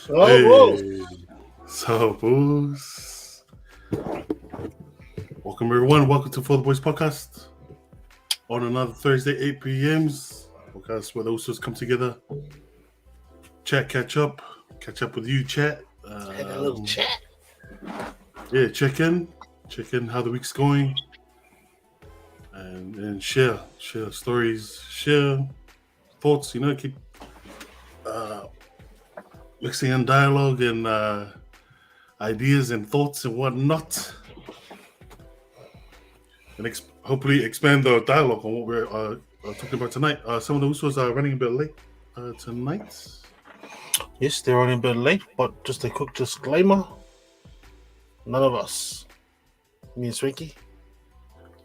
Oh, whoa. Hey, so boys, welcome everyone. Welcome to For the Boys podcast on another Thursday, 8 p.m.s. Podcast where the Usos come together, chat, catch up with you, chat. Had a little chat. Yeah, check in how the week's going, and share stories, share thoughts. Keep uh, mixing in dialogue and ideas and thoughts and whatnot. And hopefully expand the dialogue on what we're talking about tonight. Some of the Usos are running a bit late tonight. Yes, they're running a bit late, but just a quick disclaimer. None of us, me and Swanky,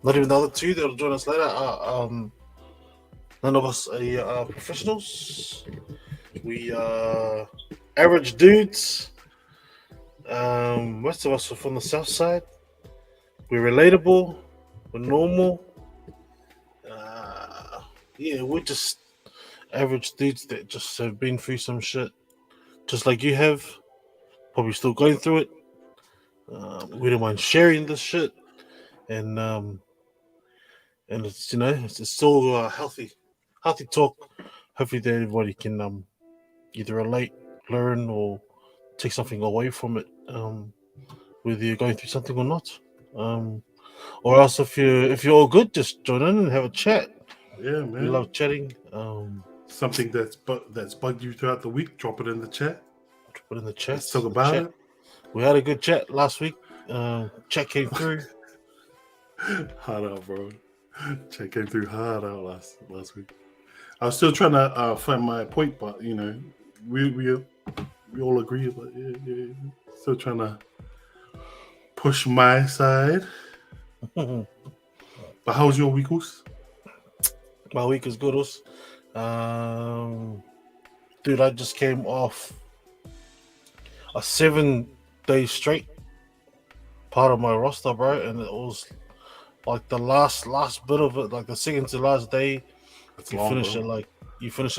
not even the other two that'll join us later, none of us are professionals. We are average dudes. Most of us are from the south side. We're relatable. We're normal. We're just average dudes that just have been through some shit, just like you have. Probably still going through it. We don't mind sharing this shit, and it's it's still healthy talk. Hopefully, that everybody can either relate, learn, or take something away from it. Whether you're going through something or not. Or else if you're all good, just join in and have a chat. Yeah, We man. love chatting. Something that's bugged you throughout the week, drop it in the chat. Put in the chat. Let's talk about it. We had a good chat last week. Chat came through. Hard out, bro. Chat came through hard out last week. I was still trying to find my point, but we all agree. But yeah, still trying to push my side. But how's your week, Us? My week is good. Dude, I just came off a 7-day straight part of my roster, bro, and it was like the last bit of it, like the second to last day. That's You long, finish bro. at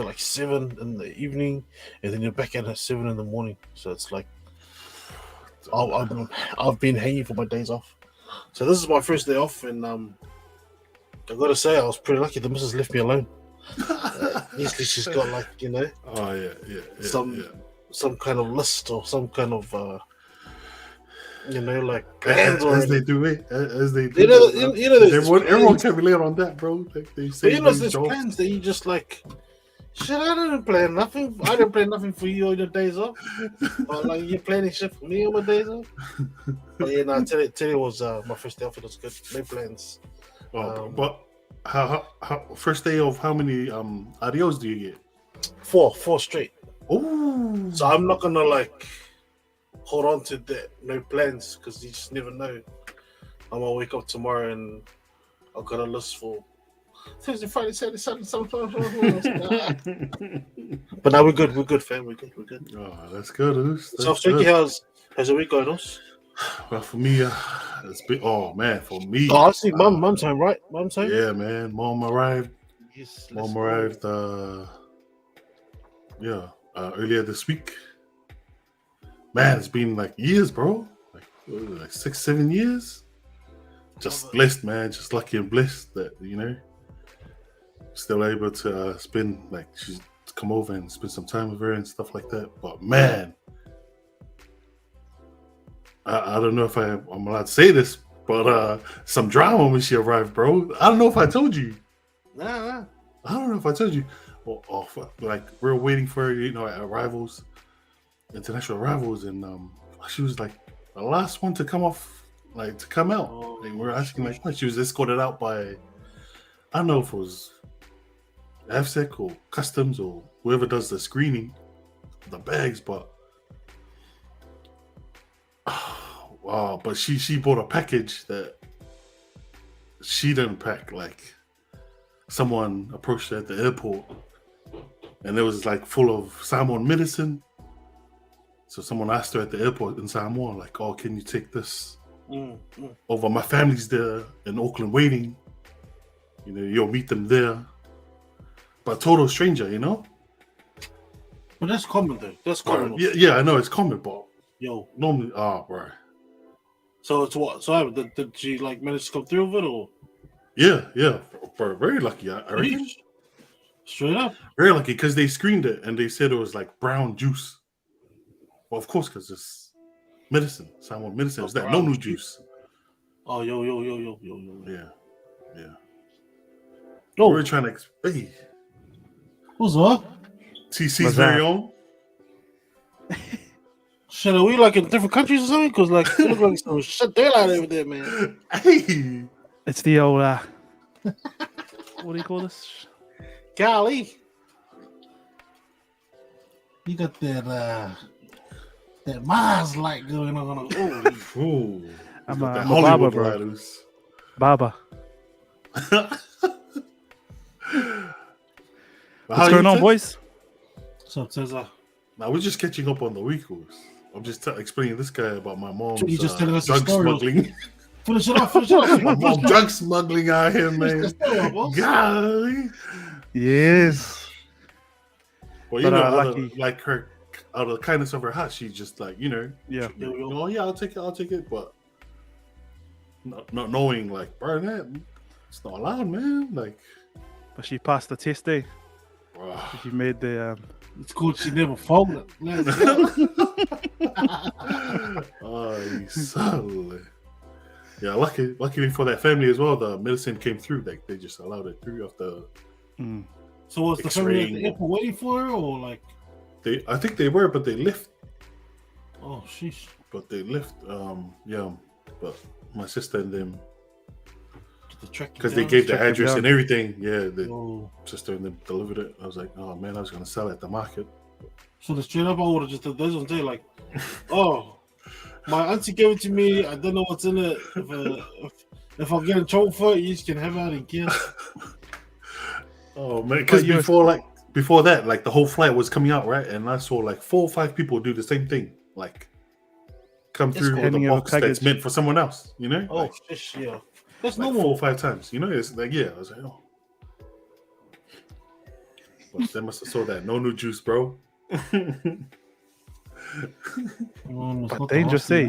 like 7 in the evening, and then you're back in at 7 in the morning. So it's like I've been hanging for my days off. So this is my first day off, and I gotta say I was pretty lucky. The missus left me alone. Usually she's got like Oh yeah. some kind of list or some kind of like plans As they already. do it, as they do. There's Everyone plans. can relate on that, bro. They But say there's those jobs. plans that you just like. Shit, I didn't plan nothing. I didn't plan nothing for you on your days off. But like you're planning shit for me on my days off. But yeah, no, today was my first day off. It was good. No plans. But how first day of how many adios do you get? Four straight. Oh, So I'm not gonna like hold on to that. No plans, because you just never know. I'm gonna wake up tomorrow and I've got a list for Thursday, Friday, Saturday, Sunday. But now we're good. We're good, fam. We're good. Oh, that's good. Oos. So, That's Frankie, good. how's the week going, us? Well, for me, it's been. Oh man, for me, Oh, I see. Mum's home, right? Mum's home. yeah, man. Mom arrived. Yes. Mom arrived. Earlier this week. Man, it's been like years, bro. Like 6, 7 years. Just blessed, man. Just lucky and blessed that still able to spend she's come over and spend some time with her and stuff like that. But man, I don't know if I'm allowed to say this, but some drama when she arrived, bro. I don't know if I told you. Nah. I don't know if I told you. Like we're waiting for her, international arrivals, and she was like the last one to come off, to come out. And we're asking when she was escorted out by, I don't know if it was AFSEC or customs or whoever does the screening, the bags, but wow! But she bought a package that she didn't pack. Like someone approached her at the airport, and it was full of Samoan medicine. So someone asked her at the airport in Samoa, like, "Oh, can you take this over? My family's there in Auckland waiting. You'll meet them there." But total stranger, But that's common though. That's Bro, common. yeah, I know it's common, but Yo. normally, bro. So it's what? So did she like manage to come through with it or? Yeah, bro, very lucky, I reckon. Straight up. Very lucky because they screened it and they said it was like brown juice. Well, of course, because it's medicine. Someone medicine. It's that no new juice. Oh, yo. Yeah. No. We're trying to. Hey, Who's what? TC's very own. Shit, are we like in different countries or something? Because like, it look like some shit daylight over there, man. Hey, it's the old. What do you call this? Golly, you got that Mars light going on. Ooh, I'm a Hollywood barber, bro. lighters. Barber. What's going on, boys? What's up, Cesar? Now we're just catching up on the weekos. I'm just explaining this guy about my mom's You just telling us drug the story. smuggling. Finish it off. My mom drug smuggling out here, man. Golly. Yes. Well, you But, know, lucky. like her, out of the kindness of her heart, she's just like, Yeah. oh yeah, I'll take it, but not knowing, like, bro, that it's not allowed, man. Like, But she passed the test, eh? bro. She made the. It's cool. She never folded. Let's go. Oh, so yeah, luckily for that family as well, the medicine came through. Like they just allowed it through after. So was the family at the X-raying. airport waiting for her, or like? I think they were, but they left. Oh, sheesh. But they left. Yeah, but my sister and them, because they gave the Track it address down. and everything. Yeah, the Oh. sister and them delivered it. I was like, oh man, I was gonna sell it at the market. So the straight up, I would have just done this one day, like, oh, my auntie gave it to me. I don't know what's in it. If I get in trouble for it, you just can have it out again. Oh man, because before that, like the whole flight was coming out, right? And I saw like 4 or 5 people do the same thing, like come It's through with a handing out box that's package. meant for someone else, you know? Oh, Like, shish, yeah. That's like normal. 4 or 5 times, you know? It's like, yeah, I was like, oh. But they must have saw that no new juice, bro. But dangerous, eh?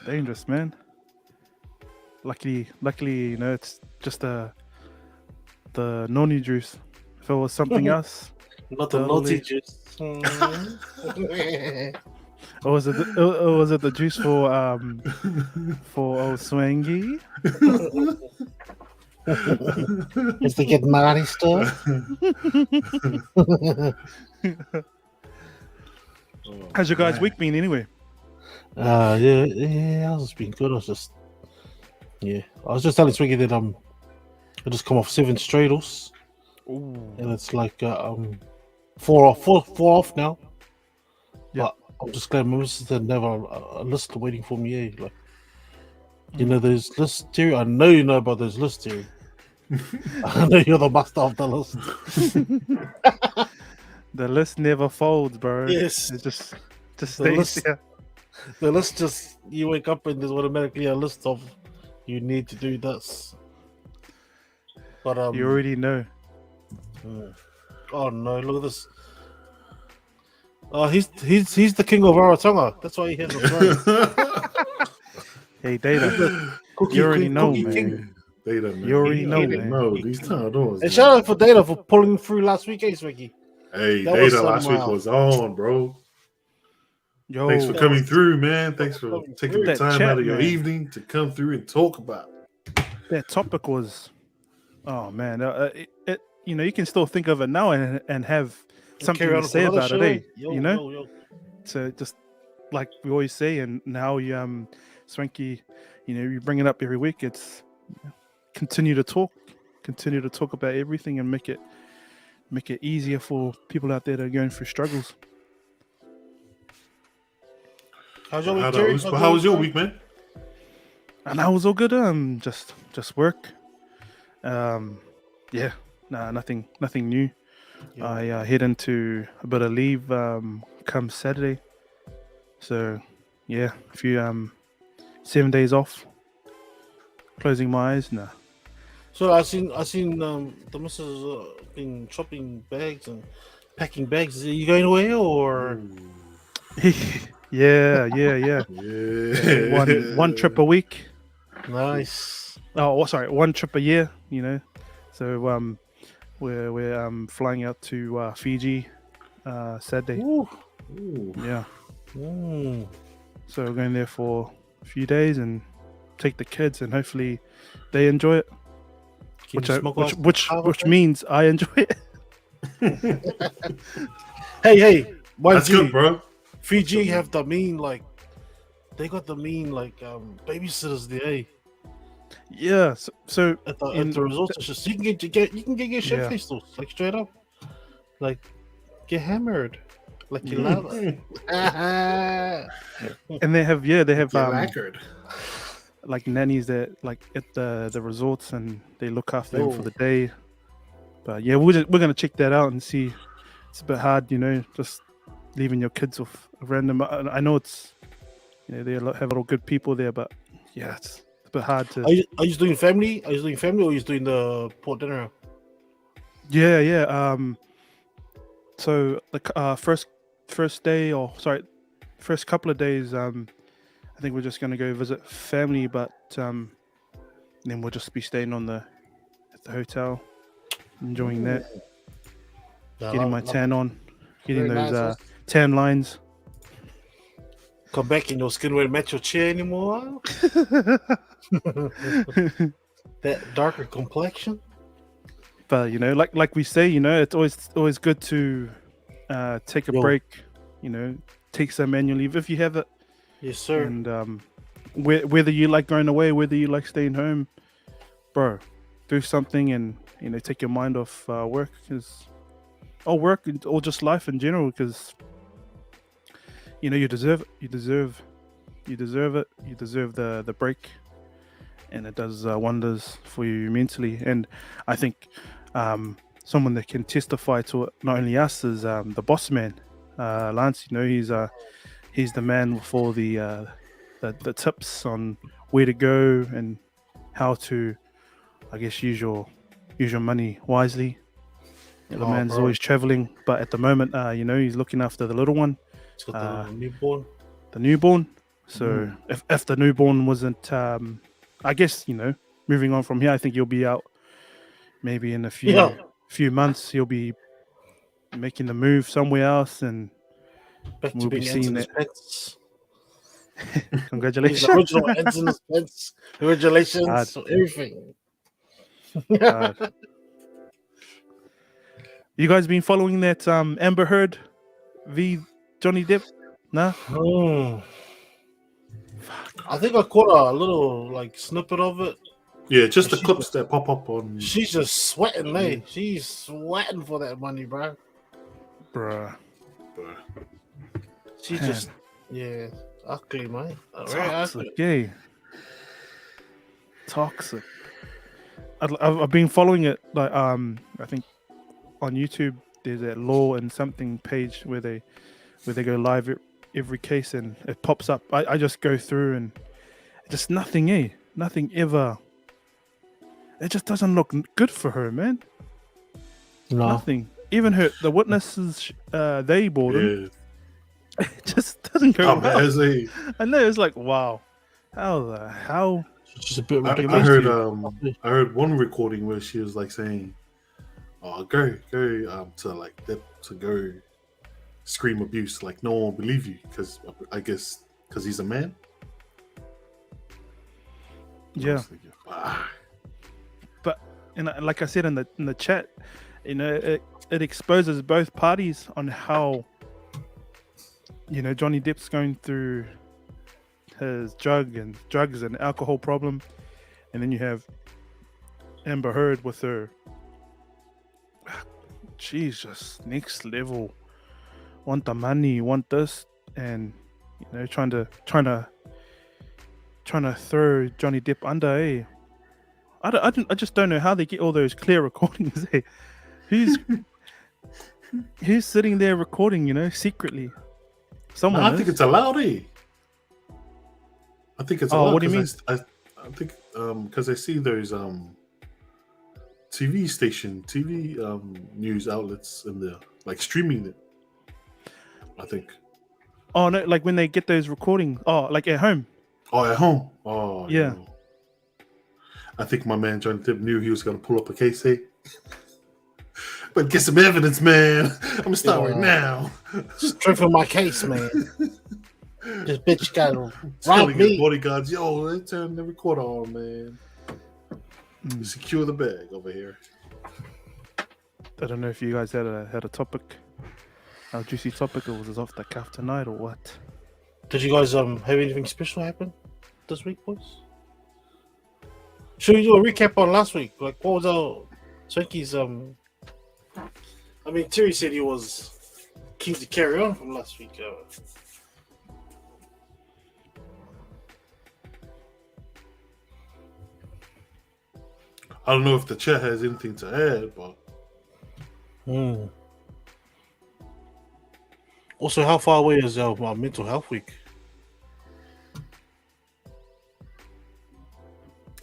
Dangerous, man. Luckily, you know, it's just the noni juice. If it was something else, Not the Totally. naughty juice. or was it the juice for old Swangy? It's to get naughty stuff. Oh, How's your guys' man. week been anyway? Yeah, I was being good. I was just telling Swiggy that I just come off 7 straddles, and it's like 4 off now. Yeah. But I'm just glad my missus had never a list waiting for me. Like, you know, those lists, Terry. I know you know about those lists, Terry. I know you're the master of the list. The list never folds, bro. Yes. It just The stays list- there. The list just, you wake up and there's automatically a list of you need to do this. But You already know. oh no, look at this. Oh, he's the king of Rarotonga. That's why he has the throne. Hey, Data. Cookie, You already know, Cookie man. King. Data, man. You already know, He man. know these Talanos. And shout out for Data for pulling through last week, Swiggy. Hey, That was Data some, last week was on, bro. Yo, Thanks for coming through, man. Thanks for coming taking through. the That time chat, out of your man. evening to come through and talk about. that topic was, oh man, it you know, you can still think of it now and have something Carry on to for say another about show. it, eh? Yo, You know, yo. to just like we always say, and now you Swanky, you know, you bring it up every week. It's continue to talk about everything and make it easier for people out there that are going through struggles. How's your week, Terry? How was your week, man? And that was all good. Just work. Yeah, nah, nothing new. Yeah. I head into a bit of leave come Saturday. So yeah, a few 7 days off. Closing my eyes. Nah. So I seen the missus been shopping bags and packing bags. Are you going away or? Yeah. Yeah. One trip a week. Nice. Oh, sorry, one trip a year. So we're flying out to Fiji Saturday. Ooh. Ooh. Yeah. Mm. So we're going there for a few days and take the kids, and hopefully they enjoy it. Can you smoke off some Which Java? means I enjoy it. Hey, mind That's you, good, bro. Fiji have the mean they got the mean babysitters there. Eh? Yeah. So At the resorts, it's just you can get your shit Yeah. faced like straight up, like get hammered, like you love it. and they have Get um lacquered. like nannies that like at the resorts, and they look after them for Oh. the day. But yeah, we're gonna check that out and see. It's a bit hard, just leaving your kids with a random. I know it's they have a lot of good people there, but yeah, it's a bit hard to. Are you doing family? Are you doing family or are you doing the port dinner? Yeah. So the first day, or sorry, first couple of days, I think we're just gonna go visit family, but then we'll just be staying at the hotel, enjoying that, Yeah, getting my tan on, getting Very those nice. tan lines. Come back and your skin won't match your chair anymore. That darker complexion. But like we say, it's always good to take a Yo. break. Take some annual leave if you have it, Yes, sir. and whether you like going away, whether you like staying home, bro, do something and take your mind off work, or just life in general, because you deserve it. You deserve it. You deserve the break, and it does wonders for you mentally. And I think someone that can testify to it, not only us, is the boss man, Lance. He's the man for the tips on where to go and how to, I guess, use your money wisely. The Oh, man's bro. always traveling, but at the moment, he's looking after the little one, It's got the little newborn. the newborn. So Mm. if the newborn wasn't, I guess moving on from here, I think he'll be out maybe in a few months. He'll be making the move somewhere else, and Back to we'll be being seeing Anthony's it. pets. He's Congratulations. the original Anthony's pets. Congratulations Hard. to everything. You guys been following that Amber Heard v Johnny Depp? Nah. Hmm. I think I caught a little snippet of it. Yeah, just the She's clips that pop up on. She's just sweating, eh? She's sweating for that money, bro. Bruh. She Man. just, ugly, mate. Very ugly. Toxic, yeah. Toxic. I've been following it, I think on YouTube there's a law and something page where they go live every case, and it pops up. I just go through and just nothing ever. It just doesn't look good for her, man. No. Nothing. Even the witnesses they bought him. Yeah. It just doesn't go How well. bad is he? I know, it's like, wow, how the hell? It's just a bit I ridiculous. heard one recording where she was saying, "Oh, go to go scream abuse. Like no one will believe you because I guess because he's a man." I Yeah. was thinking, "Ah." But like I said in the chat, it exposes both parties on how Johnny Depp's going through his drugs and alcohol problem, and then you have Amber Heard with her. She's just next level. Want the money, want this, and trying to throw Johnny Depp under. Eh? I just don't know how they get all those clear recordings. Eh? Who's sitting there recording? Secretly. Someone. I think it's allowed. I think it's allowed. What do you mean? I think because I see those TV station, TV news outlets in there, like streaming it. I think. Oh no, like when they get those recordings. Oh, like at home. Oh, at home. Oh, Yeah. I think my man Johnny Depp knew he was going to pull up a case, hey? But get some evidence, man. I'm going to start right now. Straight from my case, man. This bitch got robbed Telling his me. bodyguards, yo, let's turn the recorder on, man. Secure the bag over here. I don't know if you guys had a topic, a juicy topic, or was it off the cuff tonight, or what? Did you guys have anything special happen this week, boys? Should we do a recap on last week? Like, what was our Swanky's I mean, Terry said he was keen to carry on from last week. I don't know if the chat has anything to add, but Also, how far away is our mental health week?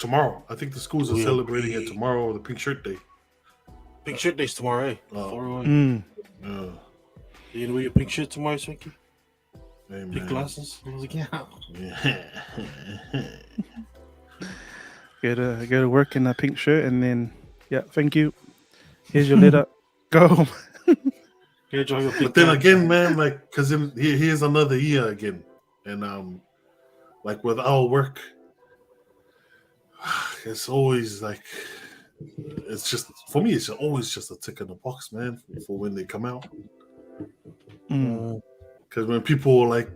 tomorrow. I think the schools are celebrating it tomorrow, the Pink Shirt Day. Pink shirt day's tomorrow, eh? Yeah. You know, wear your pink shirt tomorrow, Swanky? Hey, Pink glasses? Yeah. Go to work in a pink shirt, and then thank you. Here's your letter. Go home. But then again, man, like, because here's another year again, and like with our work, it's always like, it's just for me, it's always just a tick in the box, man, for when they come out. Because when people like,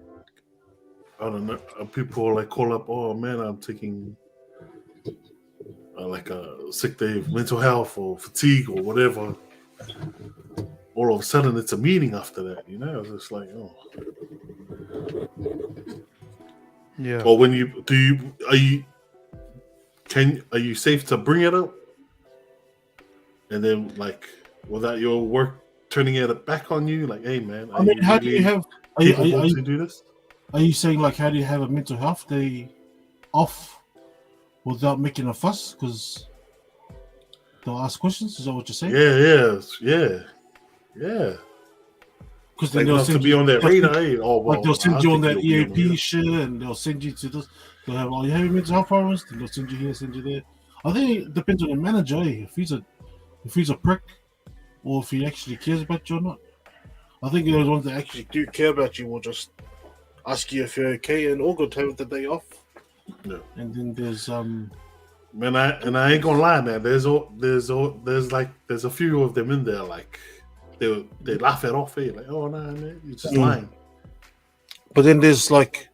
I don't know, people like call up, oh man, I'm taking like a sick day of mental health or fatigue or whatever. All of a sudden, it's a meeting after that, you know. It's just like, oh, yeah. Or when are you safe to bring it up, and then like without your work turning it back on you, like, hey man, I mean, how do you have? Are you to do this? Are you saying like, how do you have a mental health day off without making a fuss? Because they'll ask questions. Is that what you're saying? Yeah. Because Like, they'll to send be you on that radar. Hey, like they'll send you on that you'll be EAP shit, and they'll send you to this. They'll have, you having mental health problems? Then they'll send you here, send you there. I think it depends on the manager. Eh? If he's a prick, or if he actually cares about you or not. I think those ones that actually do care about you will just ask you if you're okay and all good to have the day off. Yeah. And then there's Man, I ain't gonna lie, man. There's a few of them in there, like they laugh it off, eh? Like, oh nah, man, you're just lying. But then there's like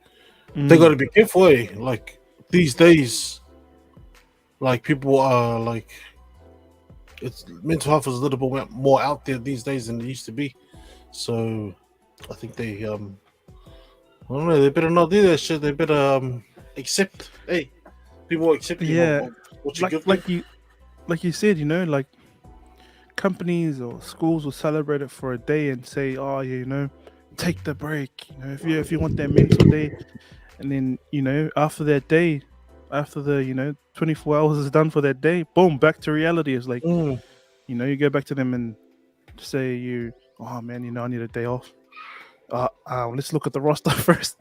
they got to be careful, eh? Like these days, like people are like, it's mental health is a little bit more out there these days than it used to be. So I think they I don't know, they better not do that shit. They better accept, hey, people accept what you give them. Like you said, you know, like companies or schools will celebrate it for a day and say, oh yeah, you know, take the break, you know, if you want that mental day. And then, you know, after that day, after the, you know, 24 hours is done for that day, boom, back to reality. It's like, you know, you go back to them and say oh man, you know, I need a day off. Let's look at the roster first.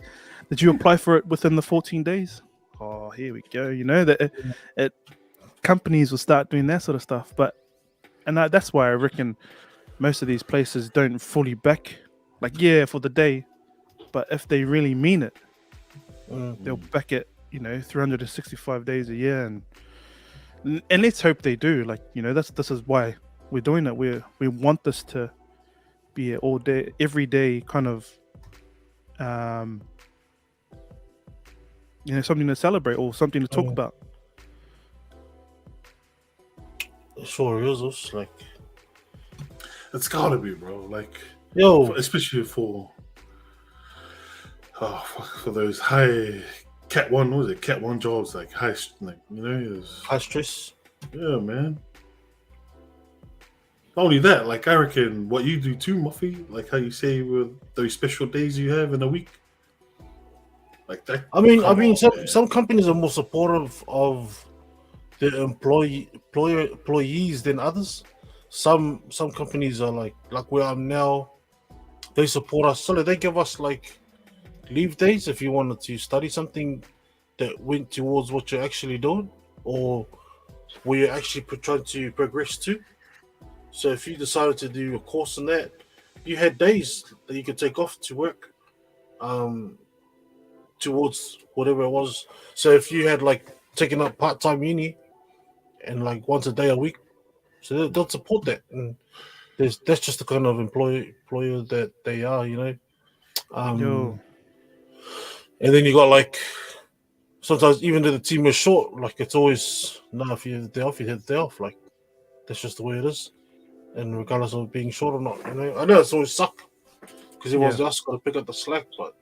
Did you apply for it within the 14 days? Oh, here we go. You know, that companies will start doing that sort of stuff. That's why I reckon most of these places don't fully back, like, for the day. But if they really mean it, they'll back it, you know, 365 days a year, and let's hope they do. Like, you know, this is why we're doing it. We want this to be all day, every day kind of, you know, something to celebrate or something to talk about. It sure is. It's like, It's gotta be, bro. Like, especially for those high Cat 1 jobs, like high, like, you know, high stress. Yeah, man. Not only that, like, I reckon what you do too, Muffy, like how you say with those special days you have in a week, like that. I mean, some companies are more supportive of the employees than others. Some companies are like where I'm now. They support us, so they give us like leave days if you wanted to study something that went towards what you're actually doing or where you're actually trying to progress to. So if you decided to do a course in that, you had days that you could take off to work towards whatever it was. So if you had like taken up part-time uni and like once a day a week, so they'll support that. And that's just the kind of employer that they are, you know. Yo. And then you got like sometimes even though the team is short, like it's always no. If you have the day off, you have the day off. Like that's just the way it is. And regardless of being short or not, you know, I know it's always suck because everyone's else got to pick up the slack. But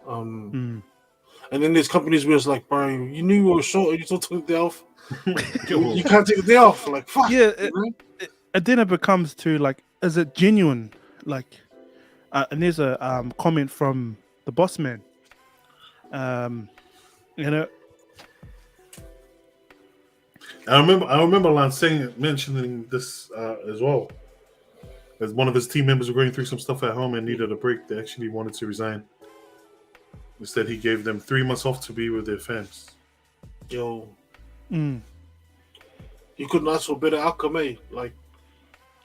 and then there's companies where it's like, bro, you knew you were short and you still took the day off. You can't take the day off. Like fuck. Yeah, and then it becomes to like, is it genuine? Like, and there's a comment from the boss man. You know, I remember Lance mentioning this as well. As one of his team members were going through some stuff at home and needed a break, they actually wanted to resign. Instead, he gave them 3 months off to be with their fans. Yo, you couldn't ask for a better outcome, eh? Like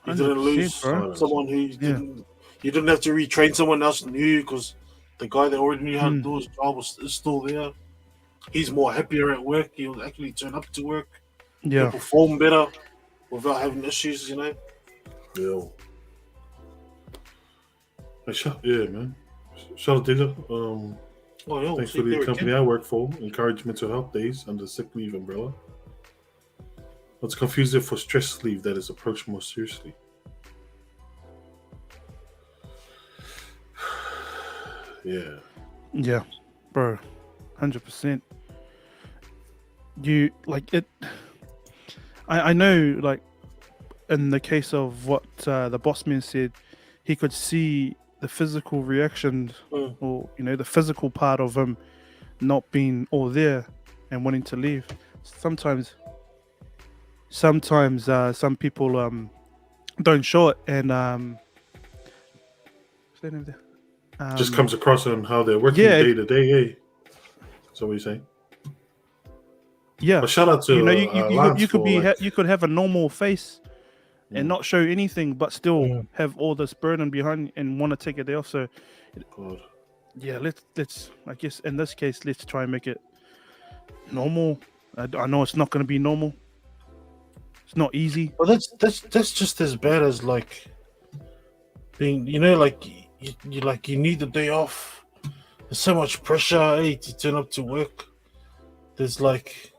you didn't lose someone who didn't. You didn't have to retrain someone else new because the guy that already knew how to do his job is still there. He's more happier at work. He'll actually turn up to work. Yeah, He'll perform better without having issues. You know. Yeah. Yeah, man. Shout out Digger. Thanks for the company I work for. Encourage mental health days under sick leave umbrella. What's confusing for stress leave that is approached more seriously? Yeah, bro, 100%. You like it. I know, like in the case of what the boss man said, he could see the physical reaction or the physical part of him not being all there and wanting to leave. Sometimes some people don't show it and just comes across on how they're working day to day. Hey, so what you saying? Yeah, but shout out to you could have a normal face and not show anything, but still have all this burden behind and want to take a day off. So, yeah, let's I guess in this case, let's try and make it normal. I know it's not going to be normal. It's not easy. But that's just as bad as like being, like you need the day off. There's so much pressure, to turn up to work. There's like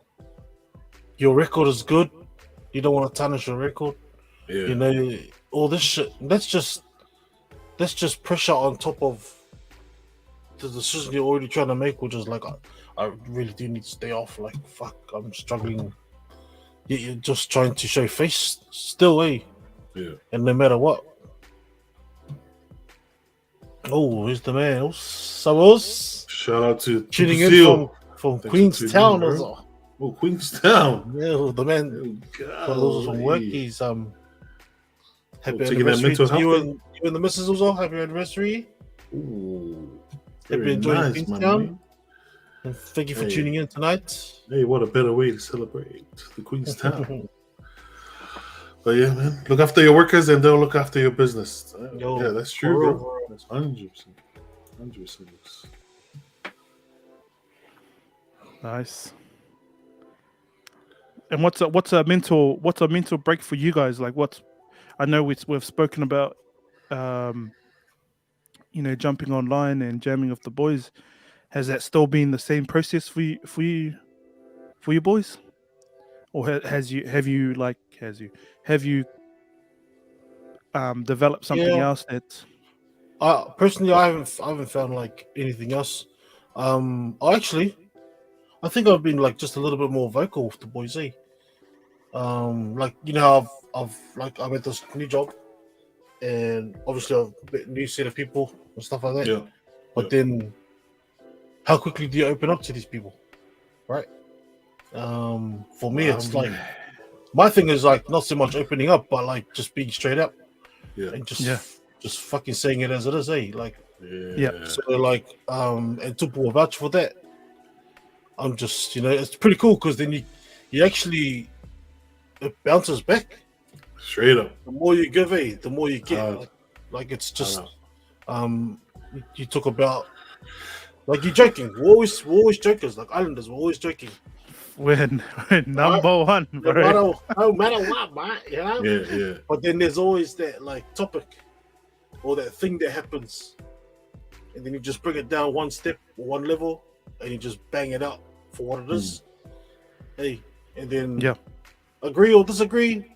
your record is good. You don't want to tarnish your record. Yeah. All this shit. That's just pressure on top of the decision you're already trying to make, which is like, I really do need to stay off. Like, fuck, I'm struggling. You're just trying to show face still, eh? Yeah. And no matter what. Oh, who's the man? Samuels. Shout out to tuning in from Queenstown. Oh, Queenstown. Yeah, the man. From work. He's happy anniversary to you and the missus also. Happy anniversary. Ooh, happy enjoying Queenstown. And thank you for tuning in tonight. Hey, what a better way to celebrate the Queenstown. But yeah, man, look after your workers and they'll look after your business. Yeah, that's true, bro. That's 100%. 100%. Nice. And what's a mental break for you guys? Like, I know we've spoken about, jumping online and jamming with the boys. Has that still been the same process for you boys, or have you developed something else that? Personally, I haven't found like anything else. I think I've been like just a little bit more vocal with the boys, eh? I'm at this new job, and obviously I've met a new set of people and stuff like that. Yeah. But then, how quickly do you open up to these people, right? For me, it's like my thing is like not so much opening up, but like just being straight up yeah, and Yeah. just fucking saying it as it is, eh? Like yeah, so, like and Tupu will vouch for that. I'm just it's pretty cool because then you actually it bounces back. straight up. The more you give, the more you get. Hard. Like it's I just know. you talk about like you're joking. We're always jokers. Like Islanders, we're always joking. We're number one, No bro. matter what, man. You know. Yeah, yeah. But then there's always that like topic or that thing that happens, and then you just bring it down one step or one level, and you just bang it out for what it is. Hey, and then Yeah. agree or disagree,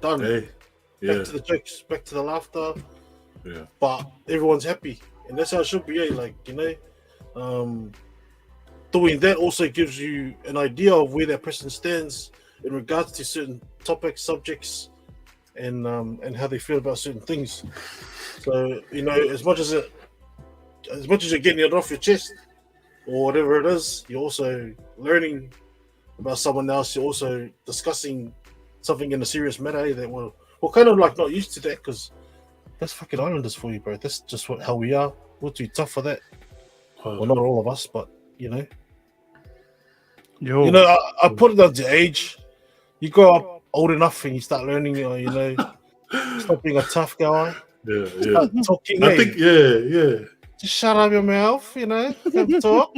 done. Hey, yeah, Back to the jokes, back to the laughter. yeah. But everyone's happy, and that's how it should be. Like doing that also gives you an idea of where that person stands in regards to certain topics, subjects, and how they feel about certain things. So as much as you're getting it off your chest or whatever it is, you're also learning about someone else. You're also discussing something in a serious matter that we're kind of like not used to that because that's fucking Islanders for you, bro. That's just how we are. We're too tough for that. Well, not all of us, but Yo. I put it down to age. You grow up old enough and you start learning, stop being a tough guy. Yeah, Start talking. I think, yeah. Just shut up your mouth, Come talk.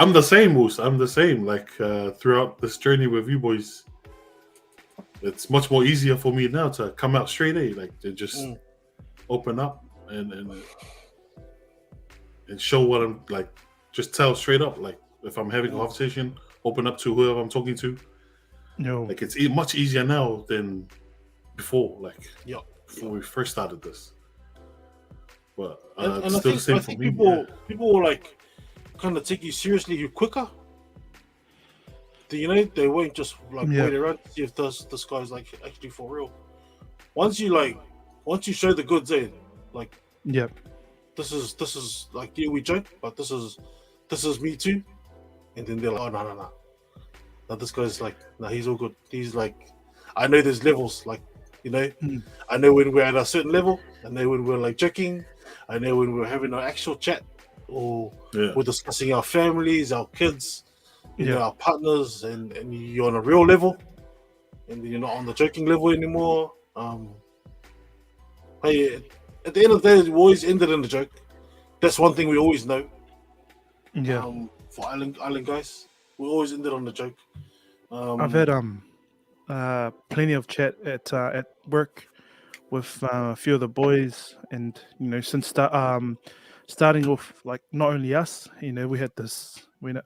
I'm the same, Moose. I'm the same. Like throughout this journey with you boys, it's much more easier for me now to come out straight, like to just open up and show what I'm like. Just tell straight up, like if I'm having a conversation, open up to whoever I'm talking to. Yo. Like it's much easier now than before. Like before we first started this. But and it's I still think, the same I for think me. people will like kind of take you seriously quicker. They won't just like wait around to see if this guy's like actually for real. Once you show the goods, like this is like we joke, but this is me too. And then they're like, oh no. Now this guy's like, no, he's all good. He's like, I know there's levels, like I know when we're at a certain level. I know when we're like joking. I know when we're having an actual chat or we're discussing our families, our kids, our partners, and you're on a real level, and you're not on the joking level anymore. Hey, at the end of the day, we always ended in the joke. That's one thing we always know. Yeah. For island guys, we always ended on the joke. I've had plenty of chat at work with a few of the boys, and since starting off, like not only us, we had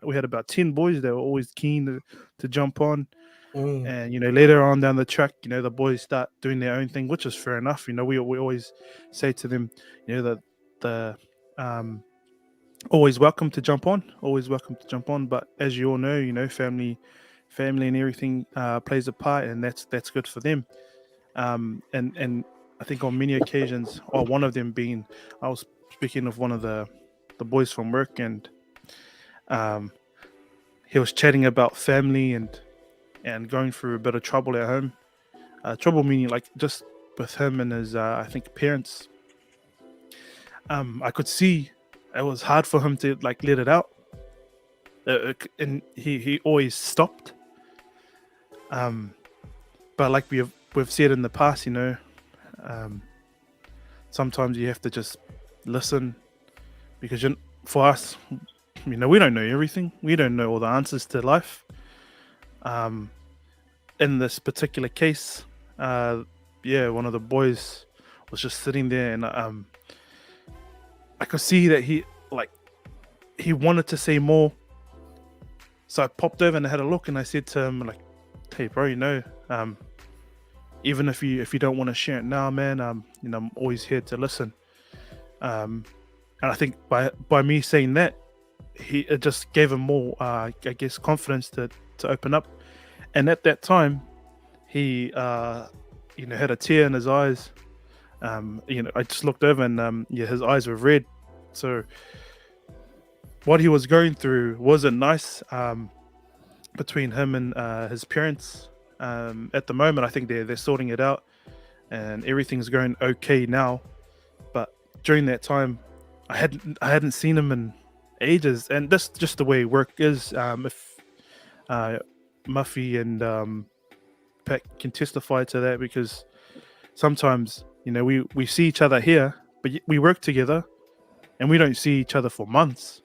we had about 10 boys that were always keen to jump on, and later on down the track, the boys start doing their own thing, which is fair enough. We always say to them, that the always welcome to jump on, but as you all know, family and everything plays a part, and that's good for them. And I think on many occasions, or one of them being, I was speaking of one of the boys from work, and he was chatting about family and going through a bit of trouble at home. Trouble meaning like just with him and his I think parents. I could see it was hard for him to like let it out, and he always stopped. But like we've said in the past, sometimes you have to just listen, because for us, we don't know everything. We don't know all the answers to life. In this particular case, one of the boys was just sitting there, and I could see that he wanted to say more. So I popped over and I had a look, and I said to him, like, "Hey, bro, even if you don't want to share it now, man, I'm always here to listen." And I think by me saying that, it just gave him more, I guess, confidence to open up. And at that time, he had a tear in his eyes. I just looked over, and his eyes were red. So what he was going through wasn't nice. between him and his parents. At the moment, I think they're sorting it out, and everything's going okay now. But during that time, I hadn't seen him in ages, and that's just the way work is. If Muffy and Pat can testify to that, because sometimes we see each other here, but we work together, and we don't see each other for months.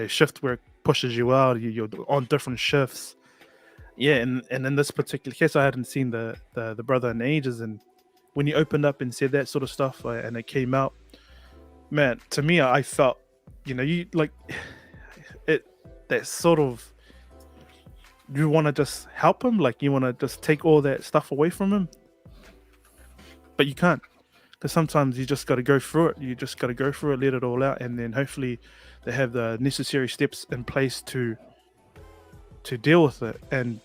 Shift work pushes you out. You're on different shifts. Yeah, and in this particular case, I hadn't seen the brother in ages, and when he opened up and said that sort of stuff, and it came out, man, to me, I felt, you like it. That sort of, you want to just help him, like you want to just take all that stuff away from him, but you can't, because sometimes you just got to go through it. You just got to go through it, let it all out, and then hopefully they have the necessary steps in place to deal with it. And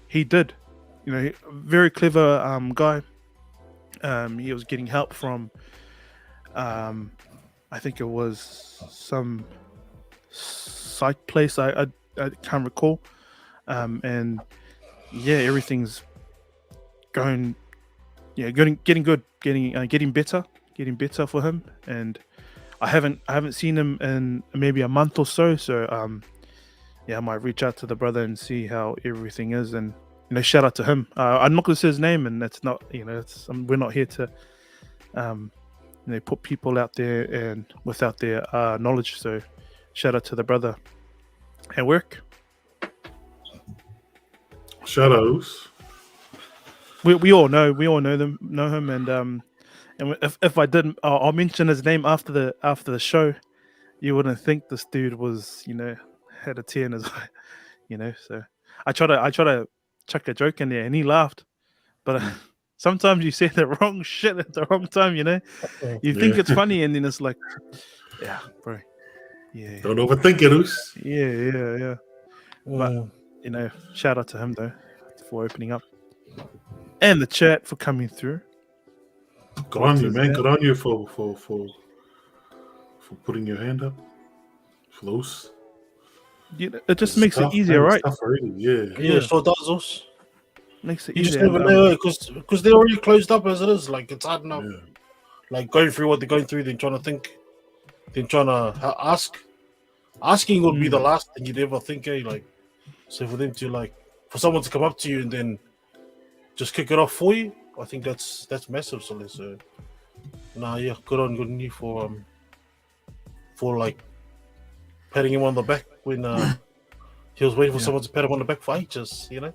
he did. Very clever guy. He was getting help from, I think it was some site place. I can't recall. And yeah, everything's going. Yeah, getting good, getting better for him. And I haven't seen him in maybe a month or so. So yeah, I might reach out to the brother and see how everything is. And shout out to him. I'm not going to say his name, and that's not, we're not here to put people out there and without their knowledge. So shout out to the brother at work. Shout outs. We all know him, and if I didn't, I'll mention his name after the show. You wouldn't think this dude was, had a tear in his eye, So I try to chuck a joke in there, and he laughed. But sometimes you say the wrong shit at the wrong time, You think it's funny, and then it's like, yeah, bro, yeah. Don't overthink it, Oos. Yeah. But shout out to him though for opening up, and the chat for coming through. Good on you, man. Good on you for putting your hand up. Close. It just makes it easier, right? Yeah, so does us. Makes it You just easier. never know, because they're already closed up as it is. Like, it's hard enough. Yeah. Like, going through what they're going through, then trying to think, then trying to ask. Asking would be the last thing you'd ever think, Like, so for them to for someone to come up to you and then just kick it off for you, I think that's massive. So, yeah, good on you for patting him on the back when he was waiting for someone to pat him on the back for ages, Yeah.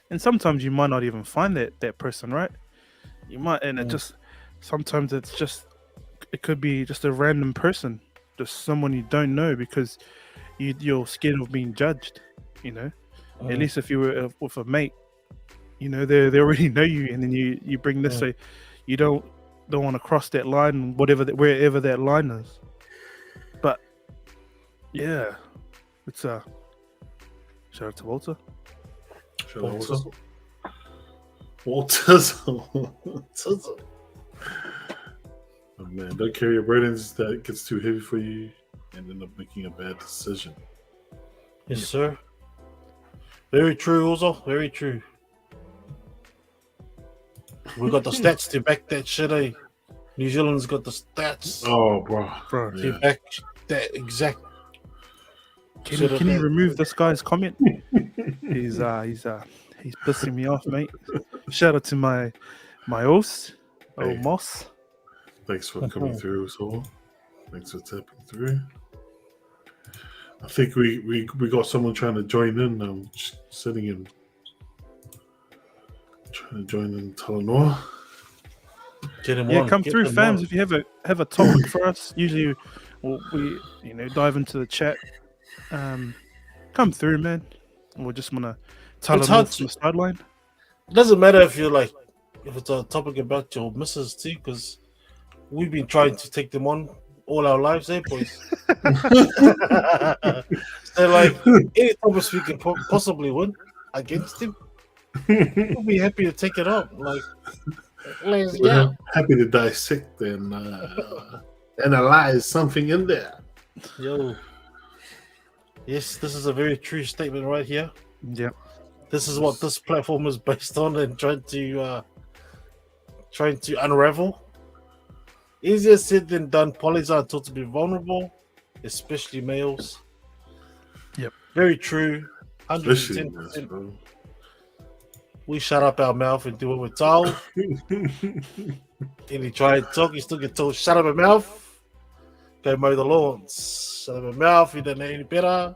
And sometimes you might not even find that person, right? You might, and it just sometimes it could be just a random person, just someone you don't know, because you're scared of being judged. At least if you were with a mate, they already know you, and then you bring this, so you don't want to cross that line, wherever that line is. But yeah, it's shout out to Walter. Walters. Oh, man, don't carry your burdens that gets too heavy for you and end up making a bad decision. Yes, sir. Very true, also. Very true. We got the stats to back that shit, New Zealand's got the stats. Oh, bro. To back that exact. Can you remove this guy's comment? He's pissing me off, mate. Shout out to my Os, Moss. Thanks for coming through, so thanks for tapping through. I think we got someone trying to join in. Trying to join in Talanoa. Come through, fans. If you have a topic for us, usually we dive into the chat. Come through, man. We just want to tell them from the sideline. It doesn't matter if it's a topic about your missus too, because we've been trying to take them on all our lives, boys. So, any topics we can possibly win against him, we'll be happy to take it up. Let's go. Happy to dissect and analyze something in there. Yo. Yes, this is a very true statement right here. Yep. This is what this platform is based on, and trying to unravel. Easier said than done. Polys are taught to be vulnerable, especially males. Yep. Very true. Especially 110%. bro. We shut up our mouth and do what we're told. And he try to talk, you still get told, shut up your mouth. Go mow the lawns. Shut up your mouth, you don't know any better.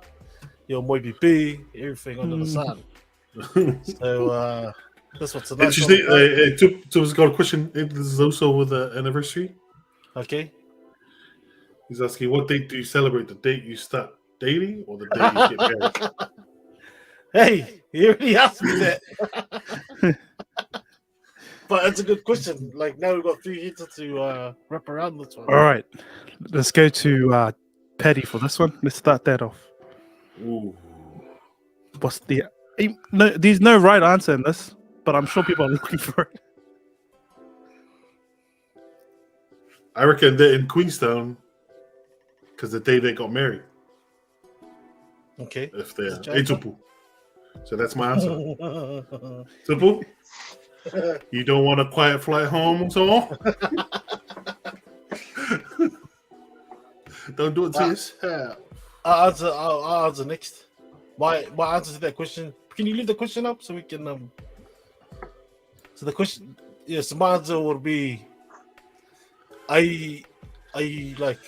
You're moi pipi, everything under the sun. So that's what's tonight. Interesting. Tub's got a question. This is also with the anniversary. Okay. He's asking, what date do you celebrate? The date you start dating or the date you get married? Hey, he already asked me that. But it's a good question. Like now we've got 3 hits to wrap around this one. All right. Let's go to Paddy for this one. Let's start that off. Ooh. What's the no? There's no right answer in this, but I'm sure people are looking for it. I reckon they're in Queenstown because the day they got married. Okay. If they're Tupu. So that's my answer. Tupu? You don't want a quiet flight home, so? Don't do it to yourself. I'll answer next. My answer to that question. Can you leave the question up so we can So the question, yes, my answer would be, I like.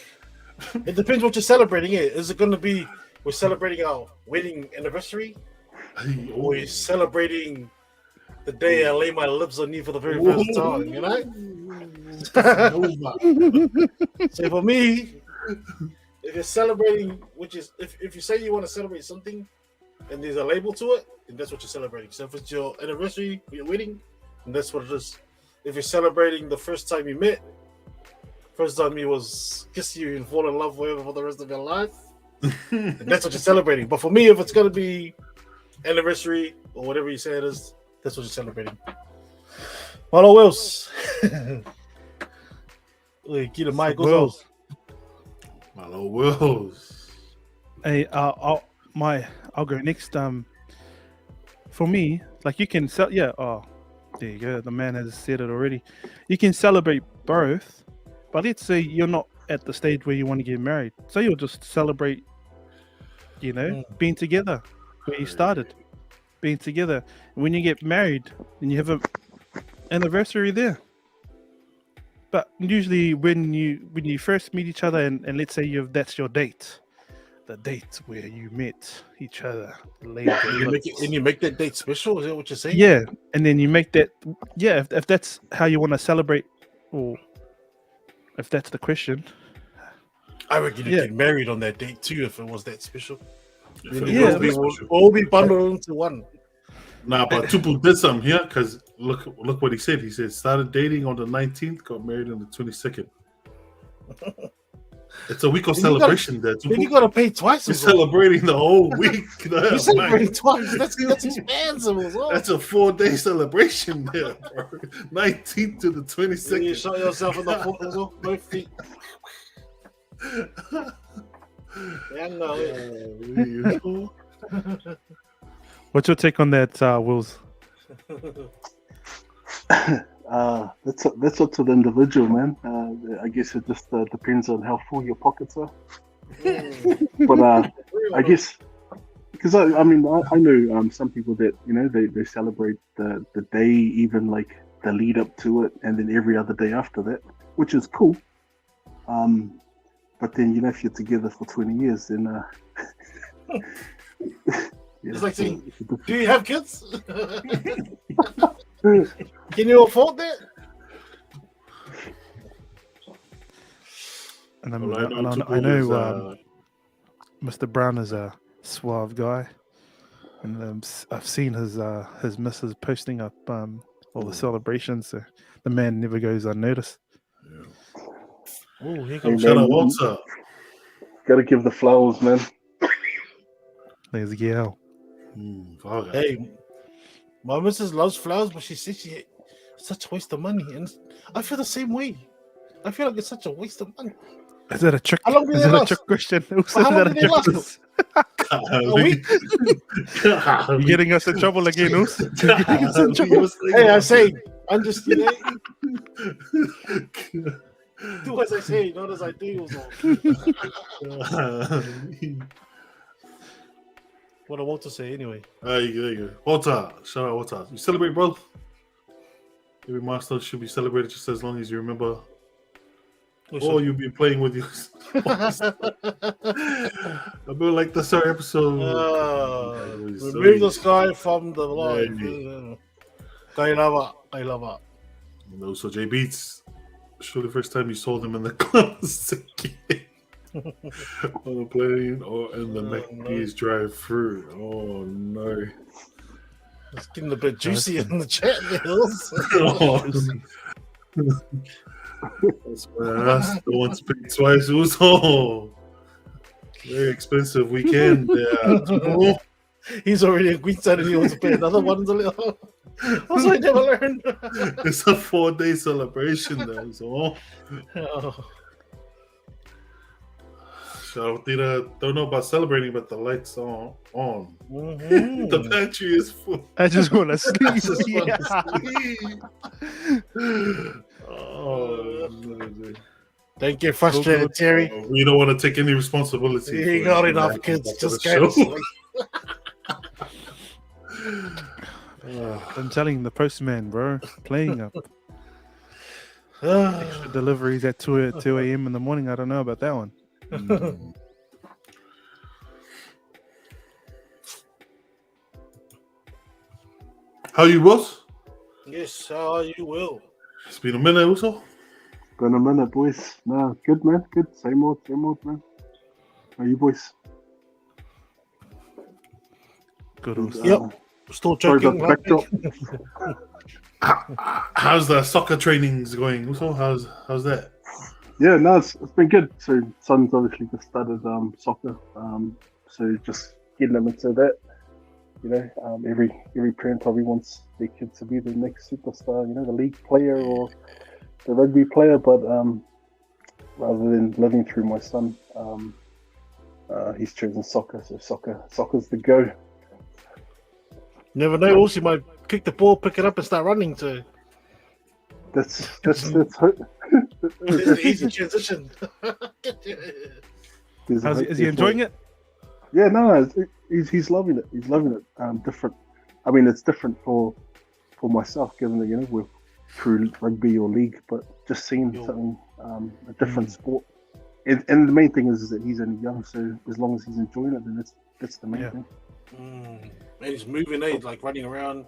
It depends what you're celebrating. Is it going to be we're celebrating our wedding anniversary, or we're celebrating the day I lay my lips on you for the very first time? You know. So for me, if you're celebrating, which is if you say you want to celebrate something, and there's a label to it, then that's what you're celebrating. So if it's your anniversary for your wedding, then that's what it is. If you're celebrating the first time you met, first time you was kiss you and fall in love with for the rest of your life, then that's what you're celebrating. But for me, if it's gonna be anniversary or whatever you say it is, that's what you're celebrating. Hello, Wills. Get the mic goes. Hello, Wills. Hey, I'll go next. For me, like you can sell. Yeah. Oh, there you go. The man has said it already. You can celebrate both, but let's say you're not at the stage where you want to get married. So you'll just celebrate, being together where you started, being together. When you get married, and you have an anniversary there. But usually, when you first meet each other, and let's say that's your date. The date where you met each other. And you make that date special? Is that what you're saying? Yeah, and then you make that. Yeah, if that's how you want to celebrate, or if that's the question. I reckon you get married on that date too if it was that special. We'll all be bundled into one. Nah, but Tupu did something here because look what he said. He said started dating on the 19th, got married on the 22nd. It's a week of celebration there. Then you gotta pay twice. You're celebrating the whole week. You're celebrating twice. That's expensive as well. That's a 4-day celebration there, bro. 19th to the 22nd. You shot yourself in the foot as well. Both feet. Yeah, no. What's your take on that, Wills? That's up to the individual, man. I guess it just depends on how full your pockets are. But I guess because I know some people that they celebrate the day, even like the lead up to it, and then every other day after that, which is cool. But then if you're together for 20 years, then it's like saying, do you have kids? Can you afford that? And I know Mr. Brown is a suave guy, and I've seen his missus posting up all the celebrations. So the man never goes unnoticed. Yeah. Oh, here comes Shout out Walter. Gotta give the flowers, man. There's Gail. Hey, my missus loves flowers, but she says it's such a waste of money, and I feel the same way. I feel like it's such a waste of money. Is that a trick? How long did Is they that a last? trick question? How long did they last? A week? You're getting us in trouble again, Us. You're getting us in trouble. Hey, I say, I'm just, you know, do as I say, not as I do. So. What I want to say anyway. There you go. Walter, shout out Walter. You celebrate, bro? Every milestone should be celebrated just as long as you remember. Or you've been playing with you. I feel like the third episode. Remove the sky from the line. I love it. And also, J Beats. Sure, the first time you saw them in the class again. On the plane or in the McD's drive-through. Oh no. It's getting a bit juicy in the chat, Mills. That's the one to pay twice. Also, very expensive weekend. Yeah. He's already in Queensland and he wants to pay another one. Also, I never learned. It's a 4-day celebration, though. So, Tita, don't know about celebrating, but the lights are on. Mm-hmm. The pantry is full. I just want to sleep. Oh, don't get frustrated, Terry. We don't want to take any responsibility. You got enough kids. Just go to sleep. I'm telling the postman, bro, playing up. Extra deliveries at 2 a.m. in the morning. I don't know about that one. How you, boss? Yes, how you will. It's been a minute also. Been a minute, boys. Nah, good, man. Good. Same old, man. How you, boys? Good also. Yep. Still Sorry joking. about the backdrop. How's the soccer trainings going? Also, how's that? Yeah, no, it's been good. So, son's obviously just started soccer. So just getting them into that. You know, every parent probably wants their kid to be the next superstar. You know, the league player or the rugby player. But rather than living through my son, he's chosen soccer. So soccer's the go. Never know. Also, you might kick the ball, pick it up, and start running. So that's it's an easy transition. Is he enjoying it? Yeah, no, he's loving it. He's loving it. Different. I mean, it's different for myself, given that, you know, we're through rugby or league, but just seeing something, a different sport. And the main thing is that he's only young, so as long as he's enjoying it, then that's the main thing. And he's moving, he's like running around.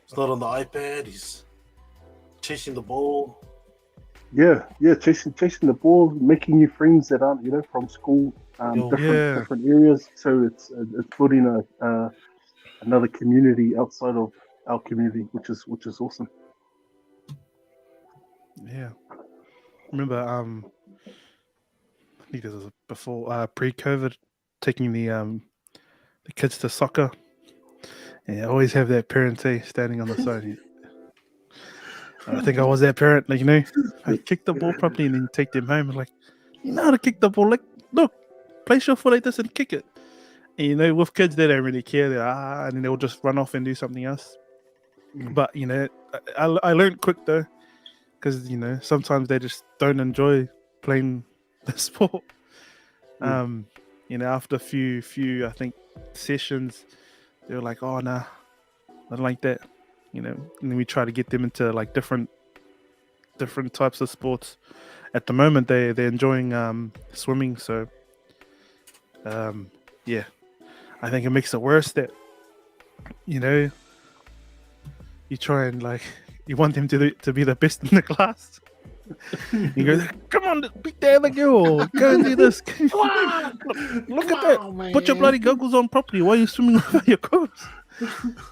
He's not on the iPad. He's chasing the ball. Yeah, chasing the ball, making new friends that aren't, you know, from school, different areas. So it's building another community outside of our community, which is awesome. Yeah. Remember, I think this was before pre-COVID, taking the kids to soccer. And I always have that parent standing on the side. I think I was that parent, like, you know, I kick the ball properly and then take them home. And like, you know how to kick the ball? Like, look, place your foot like this and kick it. And, you know, with kids, they don't really care. And then they'll just run off and do something else. But, you know, I learned quick though, because, you know, sometimes they just don't enjoy playing the sport. You know, after a few, I think, sessions, they were like, oh, nah, I don't like that. You know, and then we try to get them into like different types of sports. At the moment, they're enjoying swimming. So, yeah, I think it makes it worse that, you know, you try and like you want them to be the best in the class. You go, come on, beat the other girl. Go and do this. Look at that. Man. Put your bloody goggles on properly. Why are you swimming over your goggles?